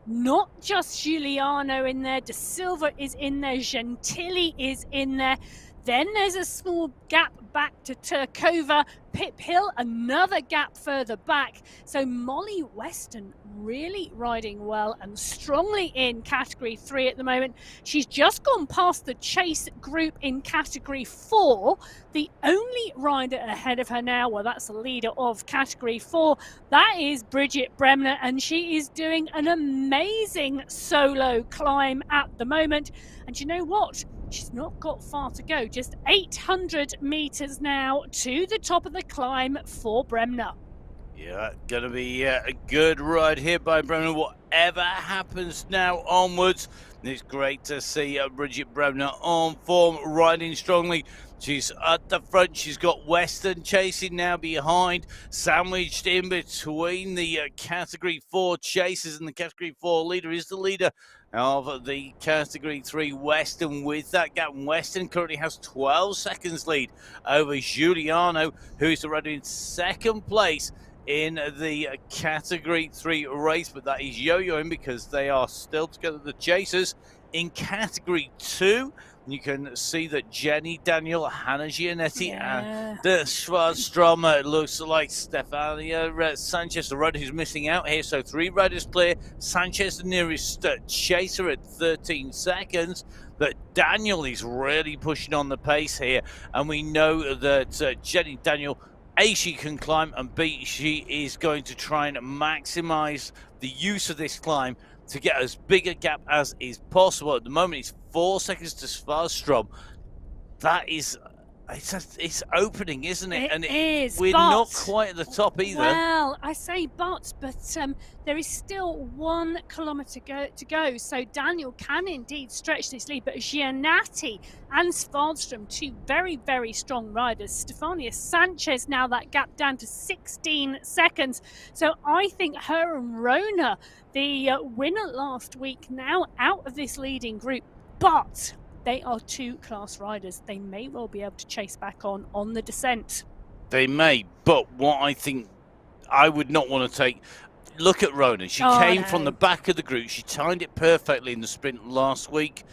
not just Giuliano in there, De Silva is in there, Gentili is in there. Then there's a small gap back to Turkova. Pip Hill, another gap further back. So Molly Weston really riding well and strongly in Category 3 at the moment. She's just gone past the chase group in Category 4. The only rider ahead of her now, well, that's the leader of Category 4. That is Bridget Bremner, and she is doing an amazing solo climb at the moment. And you know what? She's not got far to go, just 800 metres now to the top of the climb for Bremner. Yeah, going to be a good ride here by Bremner, whatever happens now onwards. It's great to see Bridget Bremner on form, riding strongly. She's at the front. She's got Weston chasing now behind, sandwiched in between the Category 4 chasers, and the Category 4 leader is the leader of the Category 3 Weston with that gap. Weston currently has 12 seconds lead over Giuliano, who is the rider in second place in the Category 3 race, but that is yo-yoing because they are still together, the chasers. In Category 2, you can see that Jenny Daniel, Hannah Gianetti, and the Schwarzstrom looks like Stefania Sanchez, the rider who's missing out here. So 3 riders clear. Sanchez, the nearest chaser, at 13 seconds. But Daniel is really pushing on the pace here. And we know that Jenny Daniel, A, she can climb, and B, she is going to try and maximize the use of this climb to get as big a gap as is possible. At the moment, it's 4 seconds to Schwarzstrom. That is It's opening, isn't it? It is, we're but, not quite at the top either. Well, I say but there is still 1 kilometre to go. So Daniel can indeed stretch this lead, but Giannatti and Svardström, 2 very, very strong riders. Stefania Sanchez, now that gap down to 16 seconds. So I think her and Rona, the winner last week, now out of this leading group. But they are 2 class riders. They may well be able to chase back on the descent. They may, but what I think I would not want to take... Look at Rona. She came from the back of the group. She timed it perfectly in the sprint last week.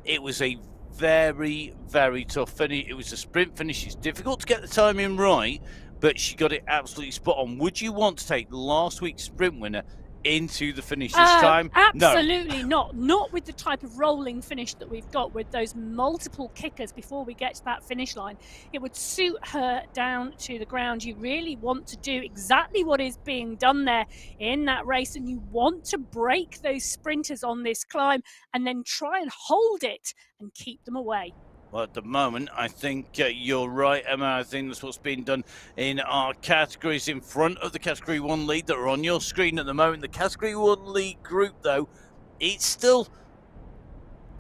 It was a very, very tough finish. It was a sprint finish. It's difficult to get the timing right, but she got it absolutely spot on. Would you want to take last week's sprint winner into the finish this time? Absolutely not. Not with the type of rolling finish that we've got, with those multiple kickers before we get to that finish line. It would suit her down to the ground. You really want to do exactly what is being done there in that race, and you want to break those sprinters on this climb and then try and hold it and keep them away. Well, at the moment, I think you're right, Emma. I think that's what's being done in our categories in front of the Category 1 lead that are on your screen at the moment. The Category 1 lead group, though, it's still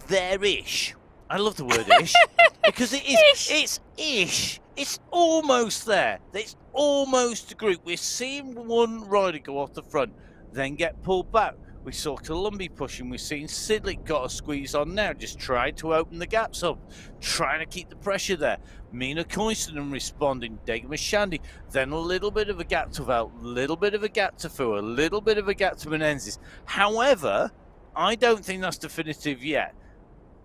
there-ish. I love the word ish because it is. It's ish. It's almost there. It's almost a group. We're seeing one rider go off the front, then get pulled back. We saw Columbi pushing. We've seen Sidlick got a squeeze on now, just trying to open the gaps up, trying to keep the pressure there. Mina Koistonen responding, Dagmar Shandy, then a little bit of a gap to Val, a little bit of a gap to Fu, a little bit of a gap to Menezes. However, I don't think that's definitive yet.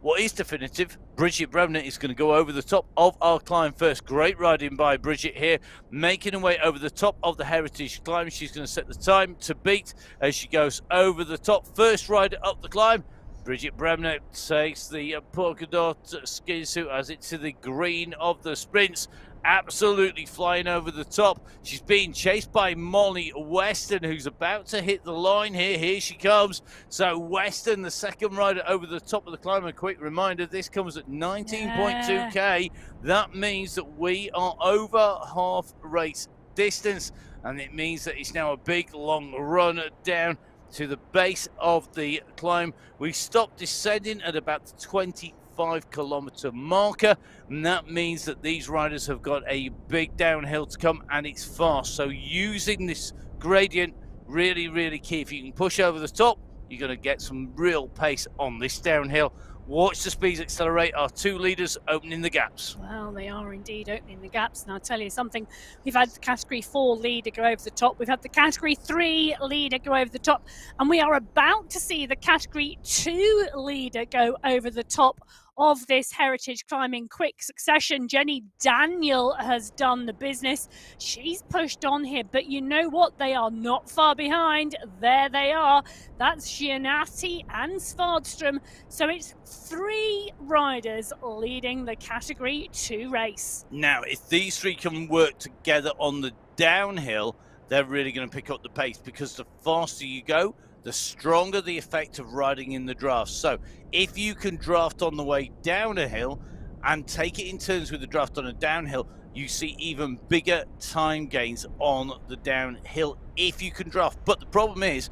What is definitive, Bridget Bremner is going to go over the top of our climb first. Great riding by Bridget here, making her way over the top of the Heritage climb. She's going to set the time to beat as she goes over the top. First rider up the climb. Bridget Bremner takes the polka dot skin suit as it's to the green of the sprints. Absolutely flying over the top. She's being chased by Molly Weston, who's about to hit the line here. Here she comes. So Weston, the second rider over the top of the climb. A quick reminder, this comes at 19.2k. That means that we are over half race distance, and it means that it's now a big long run down to the base of the climb. We stopped descending at about the 25-kilometer marker, and that means that these riders have got a big downhill to come, and it's fast. So using this gradient, really, really key. If you can push over the top, you're going to get some real pace on this downhill. Watch the speeds accelerate. Our 2 leaders opening the gaps. Well, they are indeed opening the gaps. And I'll tell you something, we've had the Category 4 leader go over the top. We've had the Category 3 leader go over the top. And we are about to see the Category 2 leader go over the top of this Heritage climb in quick succession. Jenny Daniel has done the business. She's pushed on here, but you know what? They are not far behind. There they are. That's Giannatti and Svardström. So it's 3 riders leading the Category 2 race. Now, if these 3 can work together on the downhill, they're really going to pick up the pace, because the faster you go, the stronger the effect of riding in the draft. So if you can draft on the way down a hill and take it in turns with the draft on a downhill, you see even bigger time gains on the downhill if you can draft. But the problem is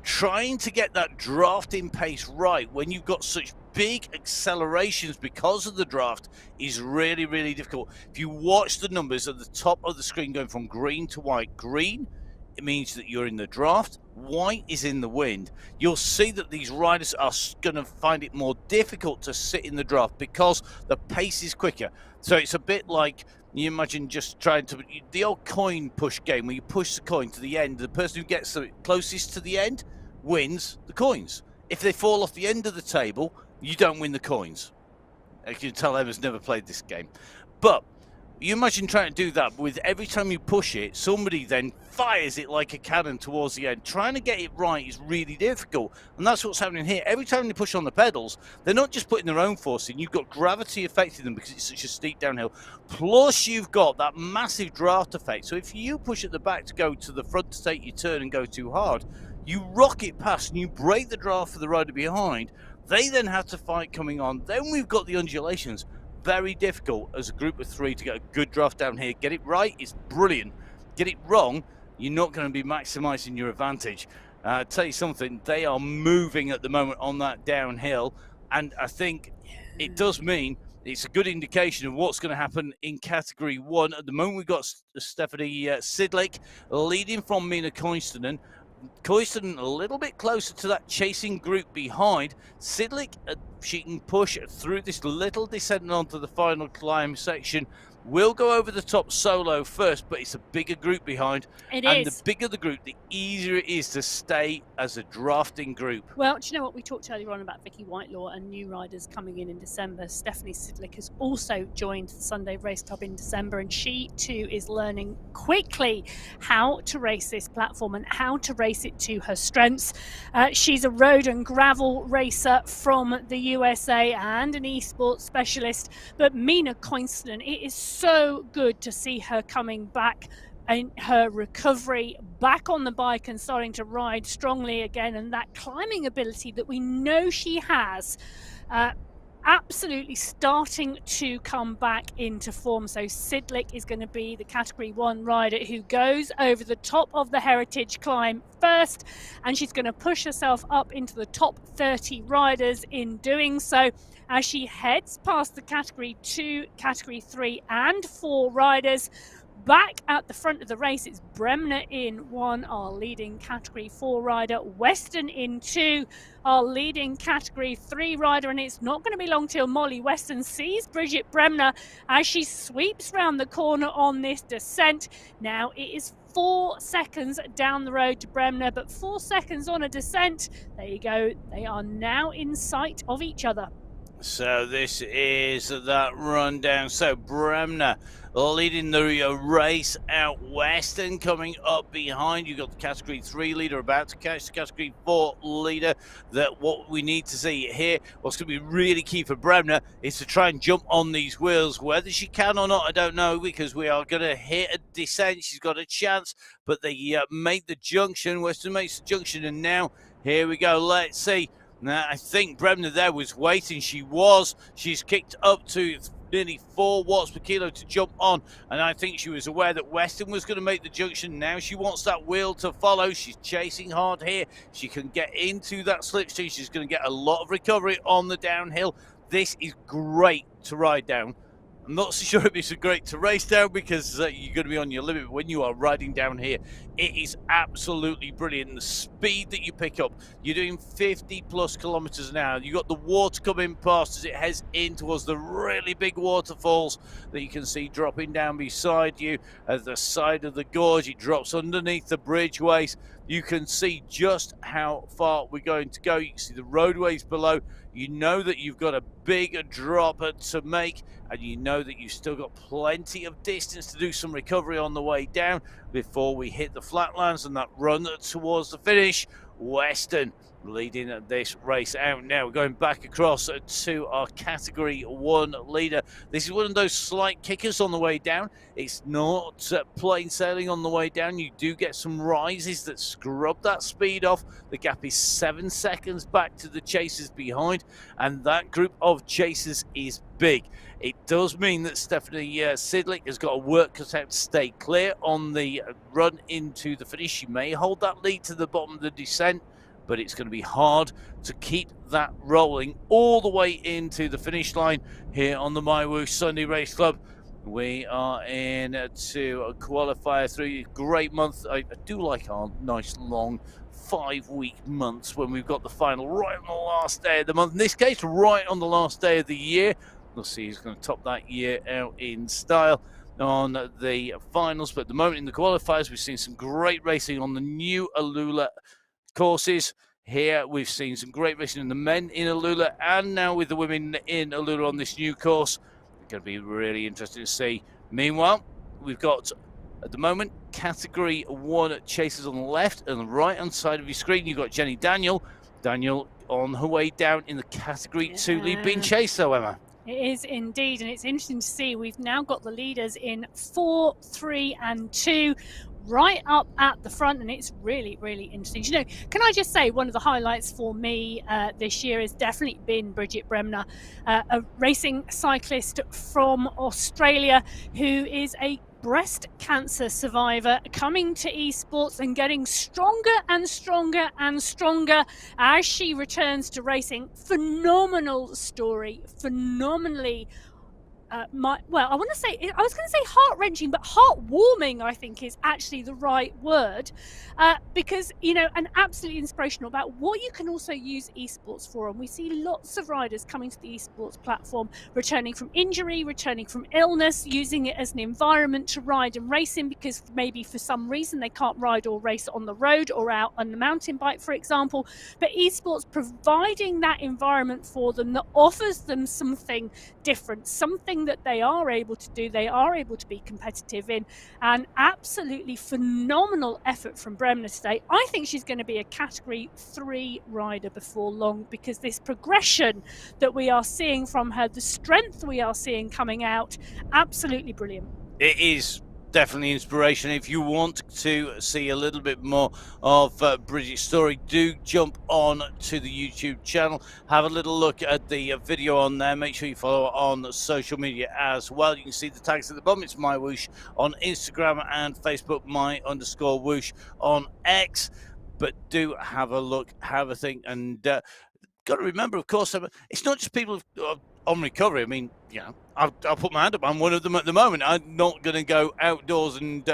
trying to get that drafting pace right when you've got such big accelerations because of the draft is really, really difficult. If you watch the numbers at the top of the screen going from green to white, green, it means that you're in the draft. White is in the wind. You'll see that these riders are going to find it more difficult to sit in the draft because the pace is quicker. So it's a bit like, you imagine just trying to, the old coin push game where you push the coin to the end. The person who gets the closest to the end wins the coins. If they fall off the end of the table, you don't win the coins. You can tell Emma's never played this game. But you imagine trying to do that with every time you push it, somebody then fires it like a cannon towards the end. Trying to get it right is really difficult. And that's what's happening here. Every time they push on the pedals, they're not just putting their own force in. You've got gravity affecting them because it's such a steep downhill. Plus, you've got that massive draft effect. So if you push at the back to go to the front to take your turn and go too hard, you rock it past and you break the draft for the rider behind. They then have to fight coming on. Then we've got the undulations. very difficult as a group of 3 to get a good draft down here. Get it right, it's brilliant. Get it wrong, you're not going to be maximising your advantage. I'll tell you something, they are moving at the moment on that downhill, and I think it does mean it's a good indication of what's going to happen in Category 1. At the moment, we've got Stephanie Sidlick leading from Mina Koistonen. Koistonen a little bit closer to that chasing group behind. Sidlick, she can push through this little descent onto the final climb section. Will go over the top solo first, but it's a bigger group behind. The bigger the group, the easier it is to stay as a drafting group. Well, do you know what? We talked earlier on about Vicky Whitelaw and new riders coming in December. Stephanie Sidlick has also joined the Sunday Race Club in December, and she too is learning quickly how to race this platform and how to race it to her strengths. She's a road and gravel racer from the USA and an esports specialist, but Mina Koistonen, it is so good to see her coming back and her recovery, back on the bike and starting to ride strongly again, and that climbing ability that we know she has absolutely starting to come back into form. So Sidlick is going to be the Category 1 rider who goes over the top of the heritage climb first, and she's going to push herself up into the top 30 riders in doing so. As she heads past the Category 2, Category 3 and 4 riders, back at the front of the race, it's Bremner in 1, our leading Category 4 rider, Weston in 2, our leading Category 3 rider, and it's not going to be long till Molly Weston sees Bridget Bremner as she sweeps round the corner on this descent. Now it is 4 seconds down the road to Bremner, but 4 seconds on a descent. There you go, they are now in sight of each other. So this is that rundown. So Bremner leading the race out west and coming up behind. You've got the Category 3 leader about to catch the Category 4 leader. That what we need to see here, what's going to be really key for Bremner, is to try and jump on these wheels. Whether she can or not, I don't know, because we are going to hit a descent. She's got a chance, but they made the junction. Weston makes the junction, and now here we go. Let's see. Now, I think Bremner there was waiting. She's kicked up to nearly 4 watts per kilo to jump on, and I think she was aware that Weston was going to make the junction. Now she wants that wheel to follow. She's chasing hard here. She can get into that slipstream. She's going to get a lot of recovery on the downhill. This is great to ride down. I'm not so sure if it's great to race down because you're going to be on your limit. But when you are riding down here, it is absolutely brilliant. The speed that you pick up, you're doing 50 plus kilometers an hour. You've got the water coming past as it heads in towards the really big waterfalls that you can see dropping down beside you at the side of the gorge. It drops underneath the bridgeways. You can see just how far we're going to go. You can see the roadways below. You know that you've got a big drop to make, and you know that you've still got plenty of distance to do some recovery on the way down before we hit the flatlands and that run towards the finish. Weston leading this race out now. We're going back across to our Category 1 leader. This is one of those slight kickers on the way down. It's not plain sailing on the way down. You do get some rises that scrub that speed off. The gap is 7 seconds back to the chasers behind, and that group of chasers is big. It does mean that Stephanie Sidlick has got to work cut out to stay clear on the run into the finish. She may hold that lead to the bottom of the descent, but it's going to be hard to keep that rolling all the way into the finish line here on the MyWhoosh Sunday Race Club. We are in to a qualifier 3. Great month. I do like our nice long 5-week months when we've got the final right on the last day of the month. In this case, right on the last day of the year. We'll see who's going to top that year out in style on the finals. But at the moment in the qualifiers, we've seen some great racing on the new Alula courses. Here we've seen some great racing in the men in Alula, and now with the women in Alula on this new course. It's going to be really interesting to see. Meanwhile, we've got at the moment Category 1 chasers on the left, and the right hand side of your screen you've got Jenny Daniel on her way down in the Category 2 lead, being chased though, Emma. It is indeed, and it's interesting to see we've now got the leaders in 4, 3 and 2. right up at the front, and it's really, really interesting. You know, can I just say one of the highlights for me this year has definitely been Bridget Bremner, a racing cyclist from Australia who is a breast cancer survivor, coming to esports and getting stronger and stronger and stronger as she returns to racing. Phenomenal story, phenomenally I was going to say heart-wrenching, but heart-warming, I think, is actually the right word, because, you know, and absolutely inspirational about what you can also use esports for. And we see lots of riders coming to the esports platform, returning from injury, returning from illness, using it as an environment to ride and race in, because maybe for some reason they can't ride or race on the road or out on the mountain bike, for example. But esports providing that environment for them that offers them something different, something that they are able to do, they are able to be competitive in. And absolutely phenomenal effort from Bremner today. I think she's going to be a category 3 rider before long, because this progression that we are seeing from her, the strength we are seeing coming out, absolutely brilliant. It is definitely inspiration. If you want to see a little bit more of Bridget's story, do jump on to the YouTube channel, have a little look at the video on there. Make sure you follow on social media as well. You can see the tags at the bottom. It's MyWhoosh on Instagram and Facebook, my_whoosh on X. But do have a look, have a think, and got to remember, of course, it's not just people on recovery. I mean, you know, I'll put my hand up. I'm one of them at the moment. I'm not going to go outdoors and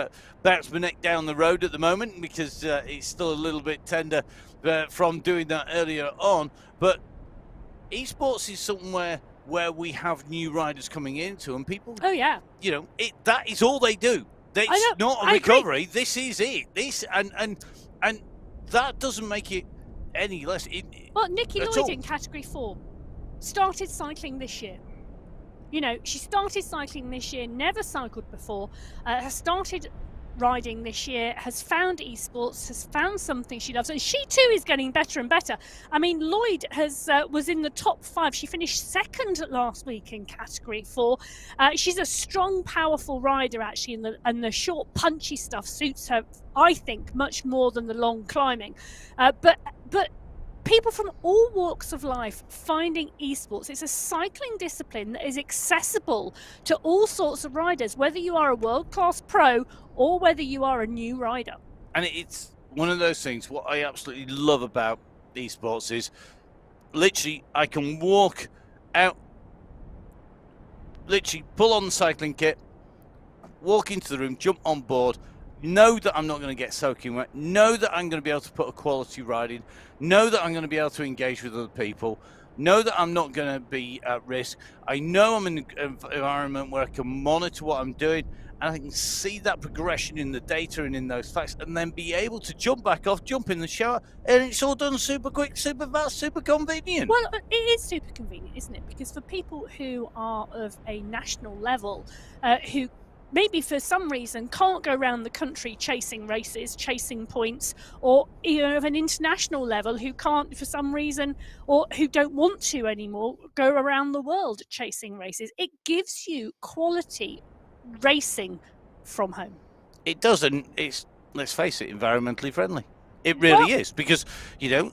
bounce my neck down the road at the moment, because it's still a little bit tender from doing that earlier on. But esports is somewhere where we have new riders coming into, and people, oh yeah, you know, that is all they do. It's not a recovery. This is it. This and that doesn't make it any less. Well, Nikki Lloyd in category 4 started cycling this year. You know, she started cycling this year, never cycled before, has started riding this year, has found esports, has found something she loves, and she too is getting better and better. I mean, Lloyd was in the top 5. She finished second last week in category 4. She's a strong, powerful rider actually, and the short, punchy stuff suits her, I think, much more than the long climbing. But people from all walks of life finding esports. It's a cycling discipline that is accessible to all sorts of riders, whether you are a world-class pro or whether you are a new rider. And it's one of those things, what I absolutely love about esports is literally I can walk out, literally pull on the cycling kit, walk into the room, jump on board, know that I'm not going to get soaking wet, know that I'm going to be able to put a quality ride in, know that I'm going to be able to engage with other people, know that I'm not going to be at risk. I know I'm in an environment where I can monitor what I'm doing, and I can see that progression in the data and in those facts, and then be able to jump back off, jump in the shower, and it's all done super quick, super fast, super convenient. Well, it is super convenient, isn't it? Because for people who are of a national level, who maybe for some reason can't go around the country chasing races, chasing points, or, you know, of an international level who can't for some reason, or who don't want to anymore, go around the world chasing races. It gives you quality racing from home. It doesn't. It's, let's face it, environmentally friendly. It really is, because, you know,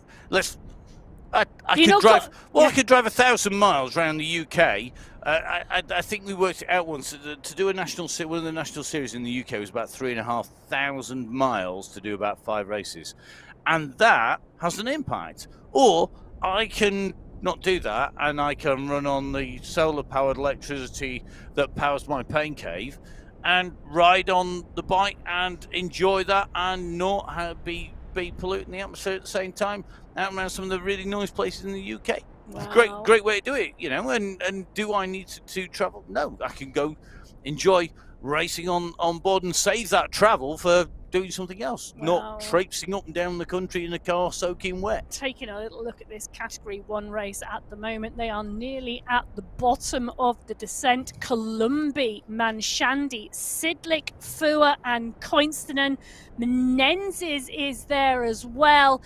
I could drive 1,000 miles around the UK. I think we worked it out once to do one of the national series in the UK was about 3,500 miles to do about 5 races, and that has an impact. Or I can not do that, and I can run on the solar-powered electricity that powers my pain cave, and ride on the bike and enjoy that, and not be polluting the atmosphere at the same time out around some of the really nice places in the UK. Wow. Great way to do it, you know. And do I need to travel? No, I can go enjoy racing on board and save that travel for doing something else, not traipsing up and down the country in a car soaking wet. Taking a little look at this category 1 race at the moment, they are nearly at the bottom of the descent. Columbi, Manshandi, Sidlick, Fua and Koinstinen. Menenzes is there as well.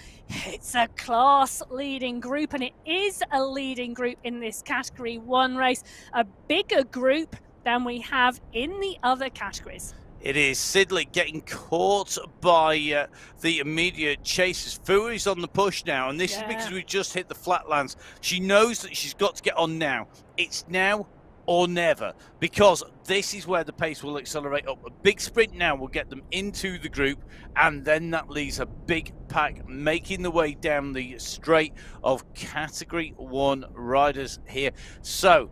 It's a class leading group, and it is a leading group in this category 1 race, a bigger group than we have in the other categories. It is Sidley getting caught by the immediate chasers. Fury's on the push now, and this is because we just hit the flatlands. She knows that she's got to get on now. It's now or never, because this is where the pace will accelerate up. A big sprint now will get them into the group, and then that leaves a big pack making the way down the straight of Category 1 riders here. So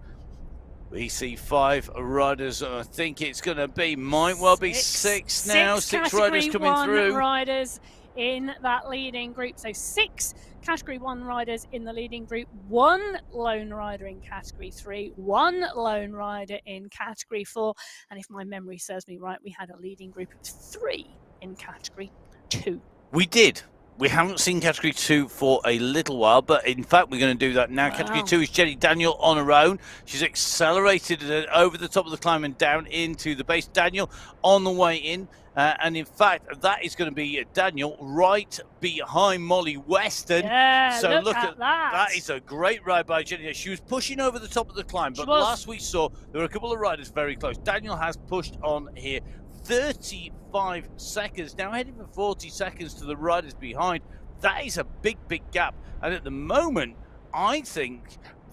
we see 5 riders. I think it's going to be, might well be six now. 6 riders coming through. Riders in that leading group. So 6 Category 1 riders in the leading group. 1 lone rider in Category 3. 1 lone rider in Category 4. And if my memory serves me right, we had a leading group of 3 in Category 2. We did. We haven't seen Category 2 for a little while, but in fact, we're going to do that now. Wow. Category 2 is Jenny Daniel on her own. She's accelerated it over the top of the climb and down into the base. Daniel on the way in. And in fact, that is going to be Daniel right behind Molly Weston. Yeah, so look at that. That is a great ride by Jenny. She was pushing over the top of the climb, but last we saw, there were a couple of riders very close. Daniel has pushed on here. 35 seconds, now heading for 40 seconds to the riders behind. That is a big gap, and at the moment I think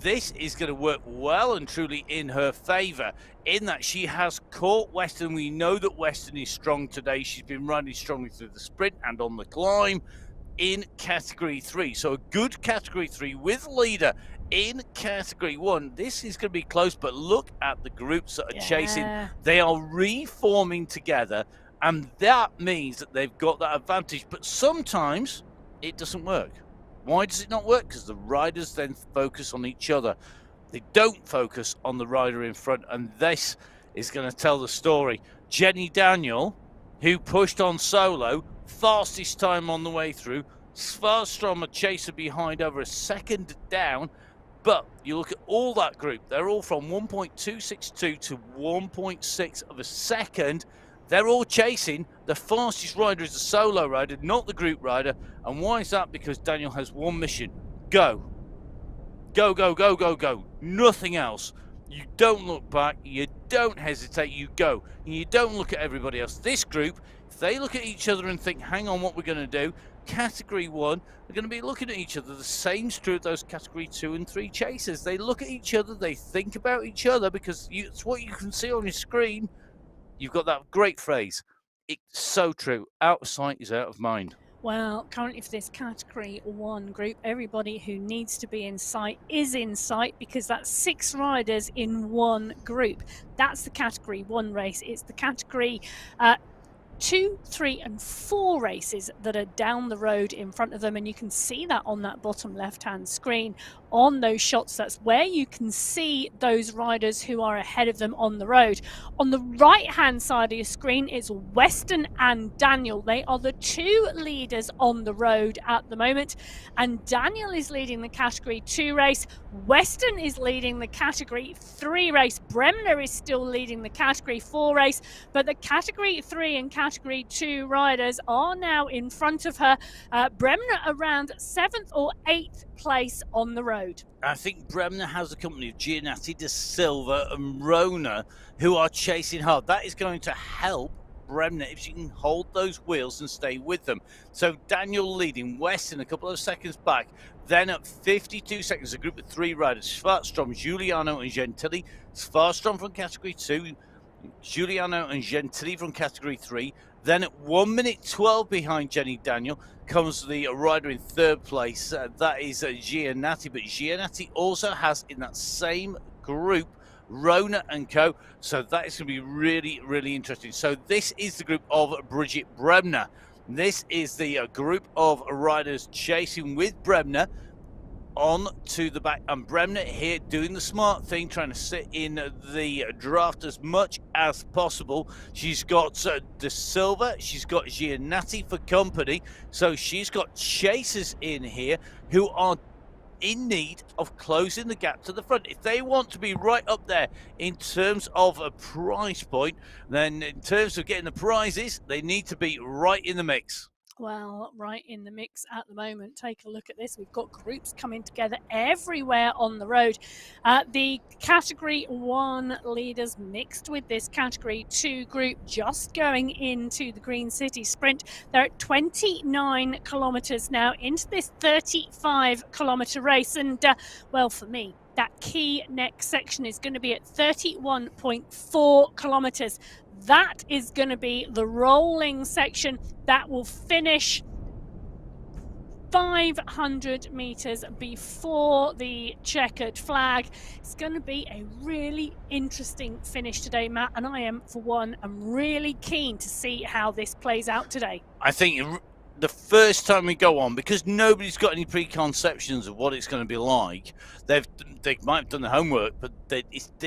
this is going to work well and truly in her favor, in that she has caught Weston. We know that Weston is strong today. She's been running strongly through the sprint and on the climb in Category 3, so a good Category 3 with leader in Category 1. This is going to be close, but look at the groups that are chasing. They are reforming together, and that means that they've got that advantage. But sometimes it doesn't work. Why does it not work? Because the riders then focus on each other. They don't focus on the rider in front, and this is going to tell the story. Jenny Daniel, who pushed on solo, fastest time on the way through. Svarstrom a chaser behind, over a second down. But you look at all that group, they're all from 1.262 to 1.6 of a second. They're all chasing. The fastest rider is the solo rider, not the group rider. And why is that? Because Daniel has one mission. Go. Go, go, go, go, go. Nothing else. You don't look back. You don't hesitate. You go. And you don't look at everybody else. This group, if they look at each other and think, hang on, what we're going to do, Category 1, they're going to be looking at each other. The same's true of those Category 2 and 3 chasers. They look at each other, they think about each other, because it's what you can see on your screen. You've got that great phrase. It's so true. Out of sight is out of mind. Well, currently for this Category 1 group, everybody who needs to be in sight is in sight, because that's 6 riders in one group. That's the Category 1 race. It's the Category 2, 3 and 4 races that are down the road in front of them, and you can see that on that bottom left hand screen on those shots. That's where you can see those riders who are ahead of them on the road. On the right hand side of your screen is Weston and Daniel. They are the 2 leaders on the road at the moment, and Daniel is leading the Category 2 race. Weston is leading the Category 3 race. Bremner is still leading the Category 4 race, but the Category 3 and Category 2 riders are now in front of her. Bremner around 7th or 8th place on the road. I think Bremner has a company of Gianatti, De Silva and Rona who are chasing hard. That is going to help Bremner if she can hold those wheels and stay with them. So Daniel leading, Weston a couple of seconds back. Then at 52 seconds, a group of 3 riders, Svartstrom, Giuliano and Gentili. Svartstrom from Category 2, Giuliano and Gentili from Category 3. Then at 1 minute 12 behind Jenny Daniel comes the rider in 3rd place. That is Gianatti, but Gianatti also has in that same group Rona and co. So that is going to be really, really interesting. So this is the group of Bridget Bremner. This is the group of riders chasing with Bremner on to the back, and Bremner here doing the smart thing, trying to sit in the draft as much as possible. She's got De Silva, she's got Gianatti for company, so she's got chasers in here who are in need of closing the gap to the front. If they want to be right up there in terms of a prize point, then in terms of getting the prizes, they need to be right in the mix. Well, right in the mix at the moment. Take a look at this. We've got groups coming together everywhere on the road. The Category 1 leaders mixed with this Category 2 group just going into the Green City Sprint. They're at 29 kilometres now into this 35-kilometre race. And, well, for me, that key next section is going to be at 31.4 kilometres. That is going to be the rolling section that will finish 500 meters before the checkered flag. It's going to be a really interesting finish today, Matt, and I am, for one, I'm really keen to see how this plays out today. I think the first time we go on, because nobody's got any preconceptions of what it's going to be like, they might have done the homework, but they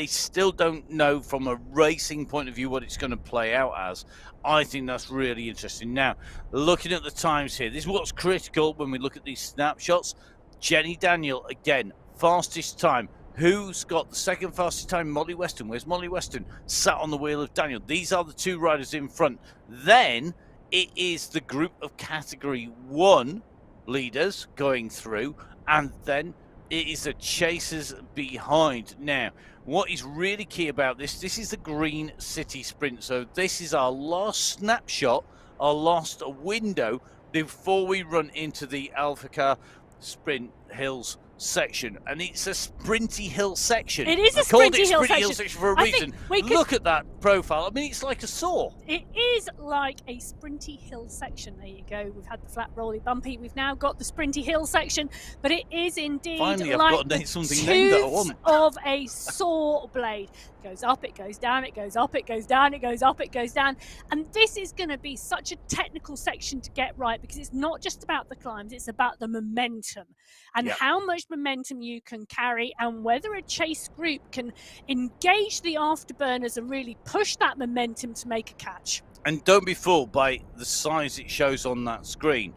still don't know from a racing point of view what it's going to play out as. I think that's really interesting. Now, looking at the times here, this is what's critical when we look at these snapshots. Jenny Daniel, again, fastest time. Who's got the second fastest time? Molly Weston. Where's Molly Weston? Sat on the wheel of Daniel. These are the two riders in front. Then it is the group of Category 1 leaders going through, and then it is the chasers behind. Now, what is really key about this is the Green City Sprint. So this is our last snapshot, our last window before we run into the Alphacar Sprint Hills section, and it's a sprinty hill section. It is a sprinty hill section for a reason. Look at that profile. I mean, it's like a saw. It is like a sprinty hill section. There you go. We've had the flat, rolly, bumpy. We've now got the sprinty hill section, but it is indeed finally like I've got something named that I want. Of a saw blade. It goes up, it goes down, it goes up, it goes down, it goes up, it goes down. And this is going to be such a technical section to get right, because it's not just about the climbs, it's about the momentum and how much momentum you can carry, and whether a chase group can engage the afterburners and really push that momentum to make a catch. And don't be fooled by the size it shows on that screen.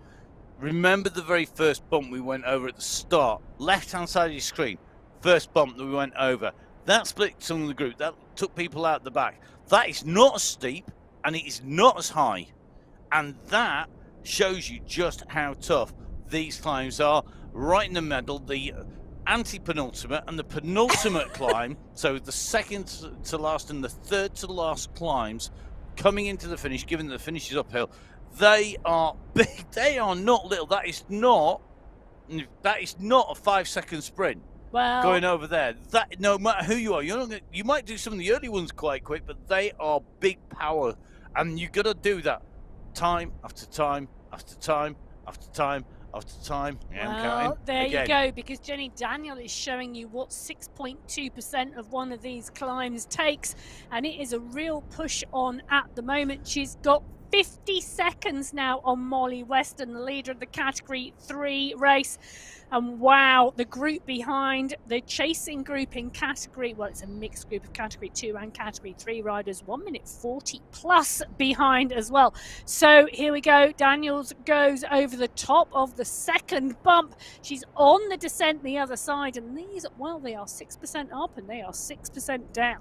Remember the very first bump we went over at the start, left hand side of your screen, first bump that we went over. That split some of the group, that took people out the back. That is not as steep and it is not as high. And that shows you just how tough these climbs are. Right in the middle, the anti-penultimate and the penultimate climb, so the second to last and the third to last climbs coming into the finish, given that the finish is uphill, they are big, they are not little. That is not a 5-second sprint. Well, going over there, that no matter who you are, you might do some of the early ones quite quick, but they are big power, and you got to do that time after time after time after time after time. Well, there you go, because Jenny Daniel is showing you what 6.2% of one of these climbs takes, and it is a real push on at the moment. She's got 50 seconds now on Molly Weston, the leader of the Category 3 race. And wow, the group behind, the chasing group in Category, well, it's a mixed group of Category 2 and Category 3 riders, 1 minute 40 plus behind as well. So here we go. Daniels goes over the top of the second bump. She's on the descent the other side, and these, well, they are 6% up and they are 6% down.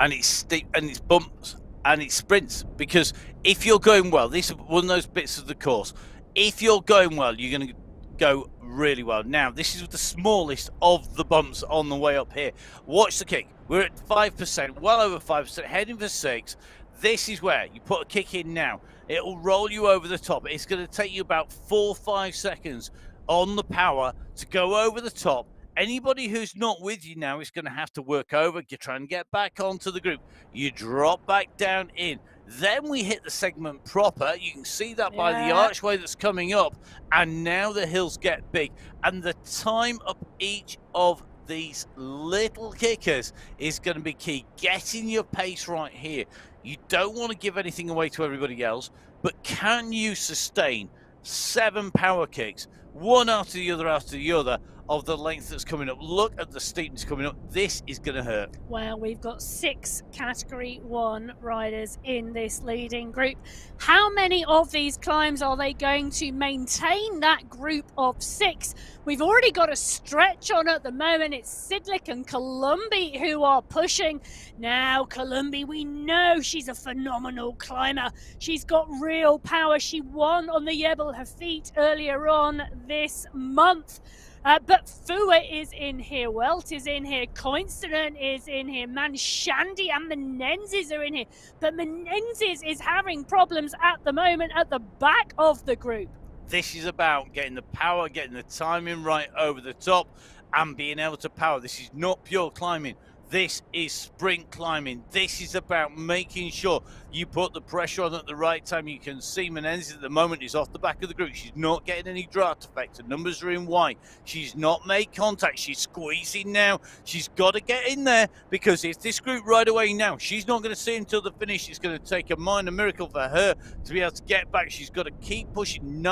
And it's steep and it's bumps and it sprints, because if you're going well, this is one of those bits of the course, if you're going well, you're going to go really well. Now, this is the smallest of the bumps on the way up here. Watch the kick. We're at 5%, well over 5%, heading for 6. This is where you put a kick in now. It'll roll you over the top. It's going to take you about 4 or 5 seconds on the power to go over the top. Anybody who's not with you now is going to have to work over. You try and get back onto the group. You drop back down in. Then we hit the segment proper. You can see that by the archway that's coming up. And now the hills get big. And the time up each of these little kickers is going to be key. Getting your pace right here. You don't want to give anything away to everybody else. But can you sustain 7 power kicks, one after the other of the length that's coming up. Look at the steepness coming up. This is going to hurt. Well, we've got 6 Category 1 riders in this leading group. How many of these climbs are they going to maintain that group of 6? We've already got a stretch on at the moment. It's Sidlick and Columbi who are pushing. Now, Columbi, we know she's a phenomenal climber. She's got real power. She won on the Jebel Hafit earlier on this month. But Fua is in here, Welt is in here, Coincident is in here, Manshandi and Menenzes are in here. But Menenzes is having problems at the moment at the back of the group. This is about getting the power, getting the timing right over the top and being able to power. This is not pure climbing. This is sprint climbing. This is about making sure you put the pressure on at the right time. You can see Menendez at the moment is off the back of the group. She's not getting any draft effect. The numbers are in white. She's not made contact. She's squeezing now. She's got to get in there, because if this group right away now, she's not going to see until the finish. It's going to take a minor miracle for her to be able to get back. She's got to keep pushing.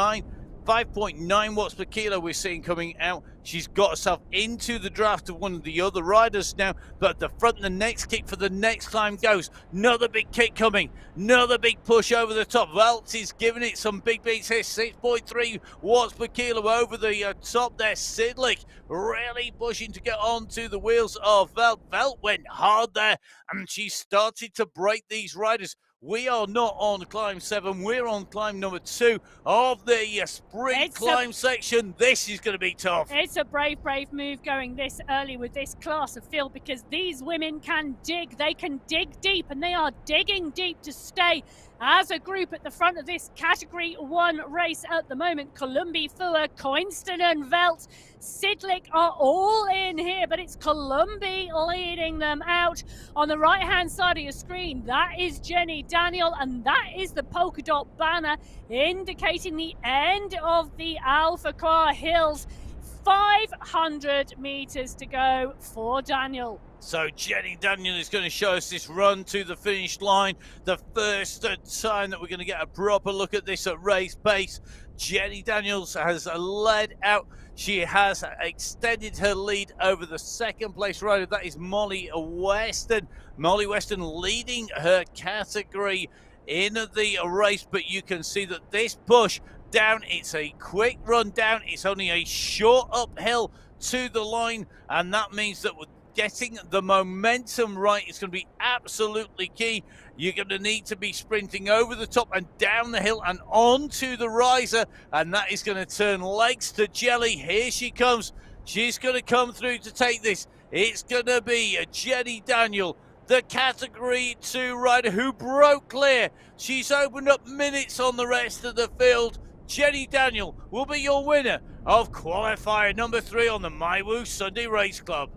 5.9 watts per kilo we're seeing coming out. She's got herself into the draft of one of the other riders now, but at the front, the next kick for the next climb goes. Another big kick coming, another big push over the top. Veltz is giving it some big beats here, 6.3 watts per kilo over the top there. Sidlick really pushing to get onto the wheels of Velt. Velt went hard there, and she started to break these riders. We are not on climb 7. We're on climb number 2 of the sprint climb section. This is going to be tough. It's a brave move going this early with this class of field, because these women can dig. They can dig deep, and they are digging deep to stay as a group at the front of this Category 1 race at the moment. Columbi, Fua, Coinston and Velt, Sidlick are all in here, but it's Columbi leading them out. On the right-hand side of your screen, that is Jenny Daniel, and that is the polka dot banner indicating the end of the Alpha Car Hills. 500 meters to go for Daniel. So Jenny Daniel is going to show us this run to the finish line. The first time that we're going to get a proper look at this at race pace. Jenny Daniels has led out. She has extended her lead over the second place rider. That is Molly Weston. Molly Weston leading her category in the race, but you can see that this push down, it's a quick run down. It's only a short uphill to the line, and that means that we're getting the momentum right. It's going to be absolutely key. You're going to need to be sprinting over the top and down the hill and onto the riser, and that is going to turn legs to jelly. Here she comes. She's going to come through to take this. It's going to be a Jenny Daniel, the Category 2 rider who broke clear. She's opened up minutes on the rest of the field. Jenny Daniel will be your winner of qualifier number 3 on the MyWhoosh Sunday Race Club.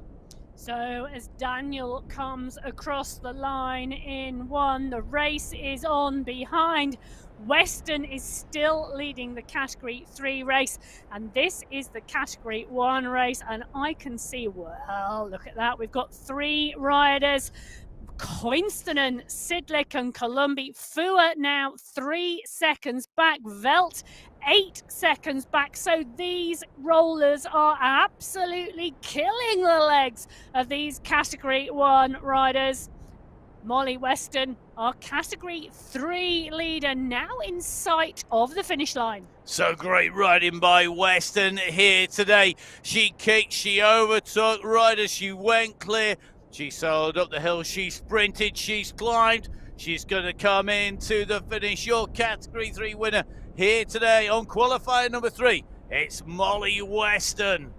So as Daniel comes across the line in 1, the race is on behind. Weston is still leading the Category 3 race, and this is the Category 1 race, and I can see, well, look at that. We've got 3 riders. Coinstonen, Sidlick and Columbi. Fua now 3 seconds back. Velt 8 seconds back. So these rollers are absolutely killing the legs of these Category 1 riders. Molly Weston, our Category 3 leader, now in sight of the finish line. So great riding by Weston here today. She kicked, she overtook riders, she went clear. She soloed up the hill, she sprinted, she's climbed. She's going to come into the finish. Your Category 3 winner here today on qualifier number 3. It's Molly Weston.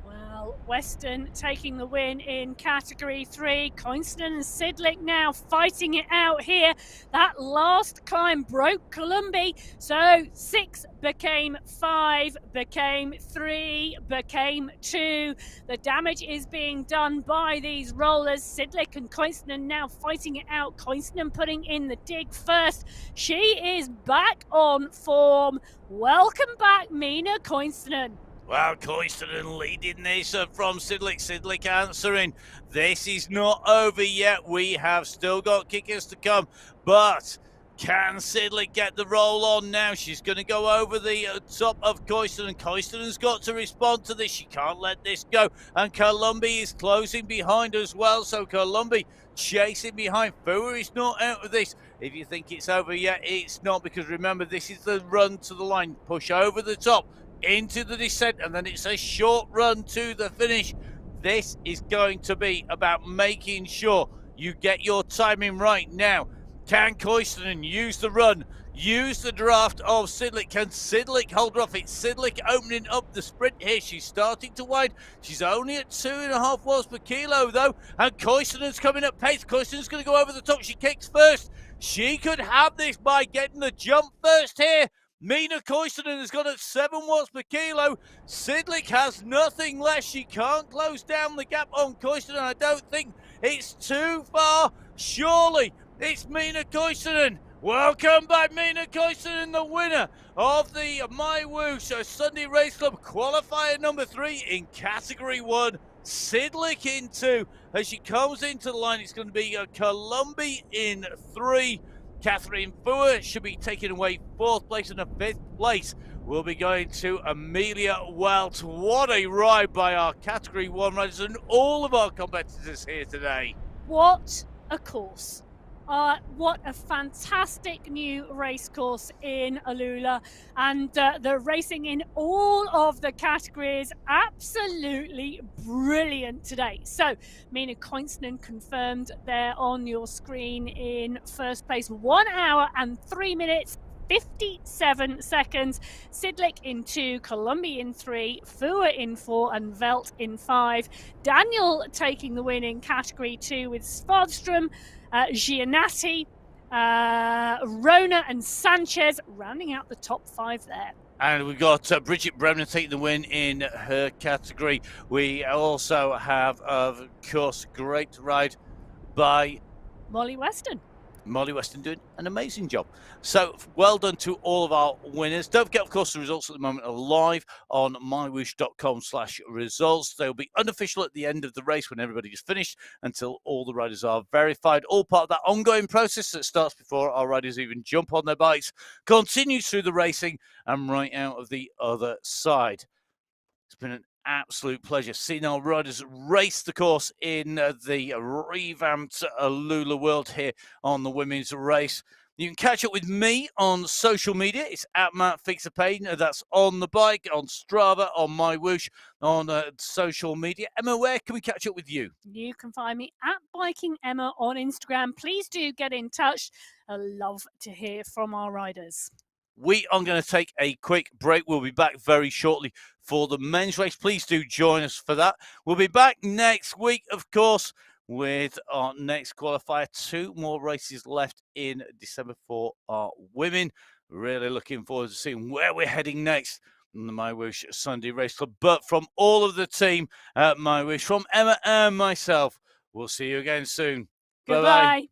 Well, Weston taking the win in Category 3. Coinston and Sidlick now fighting it out here. That last climb broke Columbi. So 6 became 5, became 3, became 2. The damage is being done by these rollers. Sidlick and Coinston now fighting it out. Coinston putting in the dig first. She is back on form. Welcome back, Mina Coinston. Well, Coinston leading this from Sidlick. Sidlick answering. This is not over yet. We have still got kickers to come, but Can Sidley get the roll on now? She's going to go over the top of Coyston, and Coyston's got to respond to this. She can't let this go. And Columbi is closing behind as well. So Columbi chasing behind. Fua is not out of this. If you think it's over yet, it's not, because remember, this is the run to the line. Push over the top into the descent, and then it's a short run to the finish. This is going to be about making sure you get your timing right now. Can Coyston use the run? Use the draft of Sidlick. Can Sidlick hold her off? It's Sidlick opening up the sprint here. She's starting to wide. She's only at 2.5 watts per kilo though. And Coyston's coming at pace. Coyston's going to go over the top. She kicks first. She could have this by getting the jump first here. Mina Coyston has got at 7 watts per kilo. Sidlick has nothing left. She can't close down the gap on Coyston, and I don't think it's too far. Surely it's Mina Coyston. Welcome back, Mina Coyston, the winner of the MyWhoosh Sunday Race Club qualifier number 3 in category 1. Sidlick in 2. As she comes into the line, it's going to be Columbi in 3. Catherine Fua should be taking away 4th place, and the 5th place will be going to Amelia Welch. What a ride by our category 1 riders and all of our competitors here today. What a course. What a fantastic new race course in Alula, and the racing in all of the categories absolutely brilliant today. So Mina Coyston confirmed there on your screen in 1st place, 1 hour and 3 minutes 57 seconds. Sidlick in 2, Columbi in 3, Fua in 4, and Velt in 5. Daniel taking the win in category 2 with Spadstrom, Giannatti, Rona and Sanchez rounding out the top 5 there. And we've got Bridget Bremner taking the win in her category. We also have, of course, great ride by Molly Weston. Molly Weston doing an amazing job. So well done to all of our winners. Don't forget, of course, the results at the moment are live on mywhoosh.com/results. They'll be unofficial at the end of the race when everybody is finished, until all the riders are verified. All part of that ongoing process that starts before our riders even jump on their bikes, continues through the racing, and right out of the other side. It's been an absolute pleasure seeing our riders race the course in the revamped Alula World here on the women's race. You can catch up with me on social media. It's at Matt Fixer-Payne. That's on the bike, on Strava, on MyWhoosh, on social media. Emma, where can we catch up with you? You can find me at Biking Emma on Instagram. Please do get in touch. I love to hear from our riders. We are going to take a quick break. We'll be back very shortly for the men's race. Please do join us for that. We'll be back next week, of course, with our next qualifier. 2 more races left in December for our women. Really looking forward to seeing where we're heading next on the MyWhoosh Sunday Race Club. But from all of the team at MyWhoosh, from Emma and myself, we'll see you again soon. Goodbye. Bye-bye.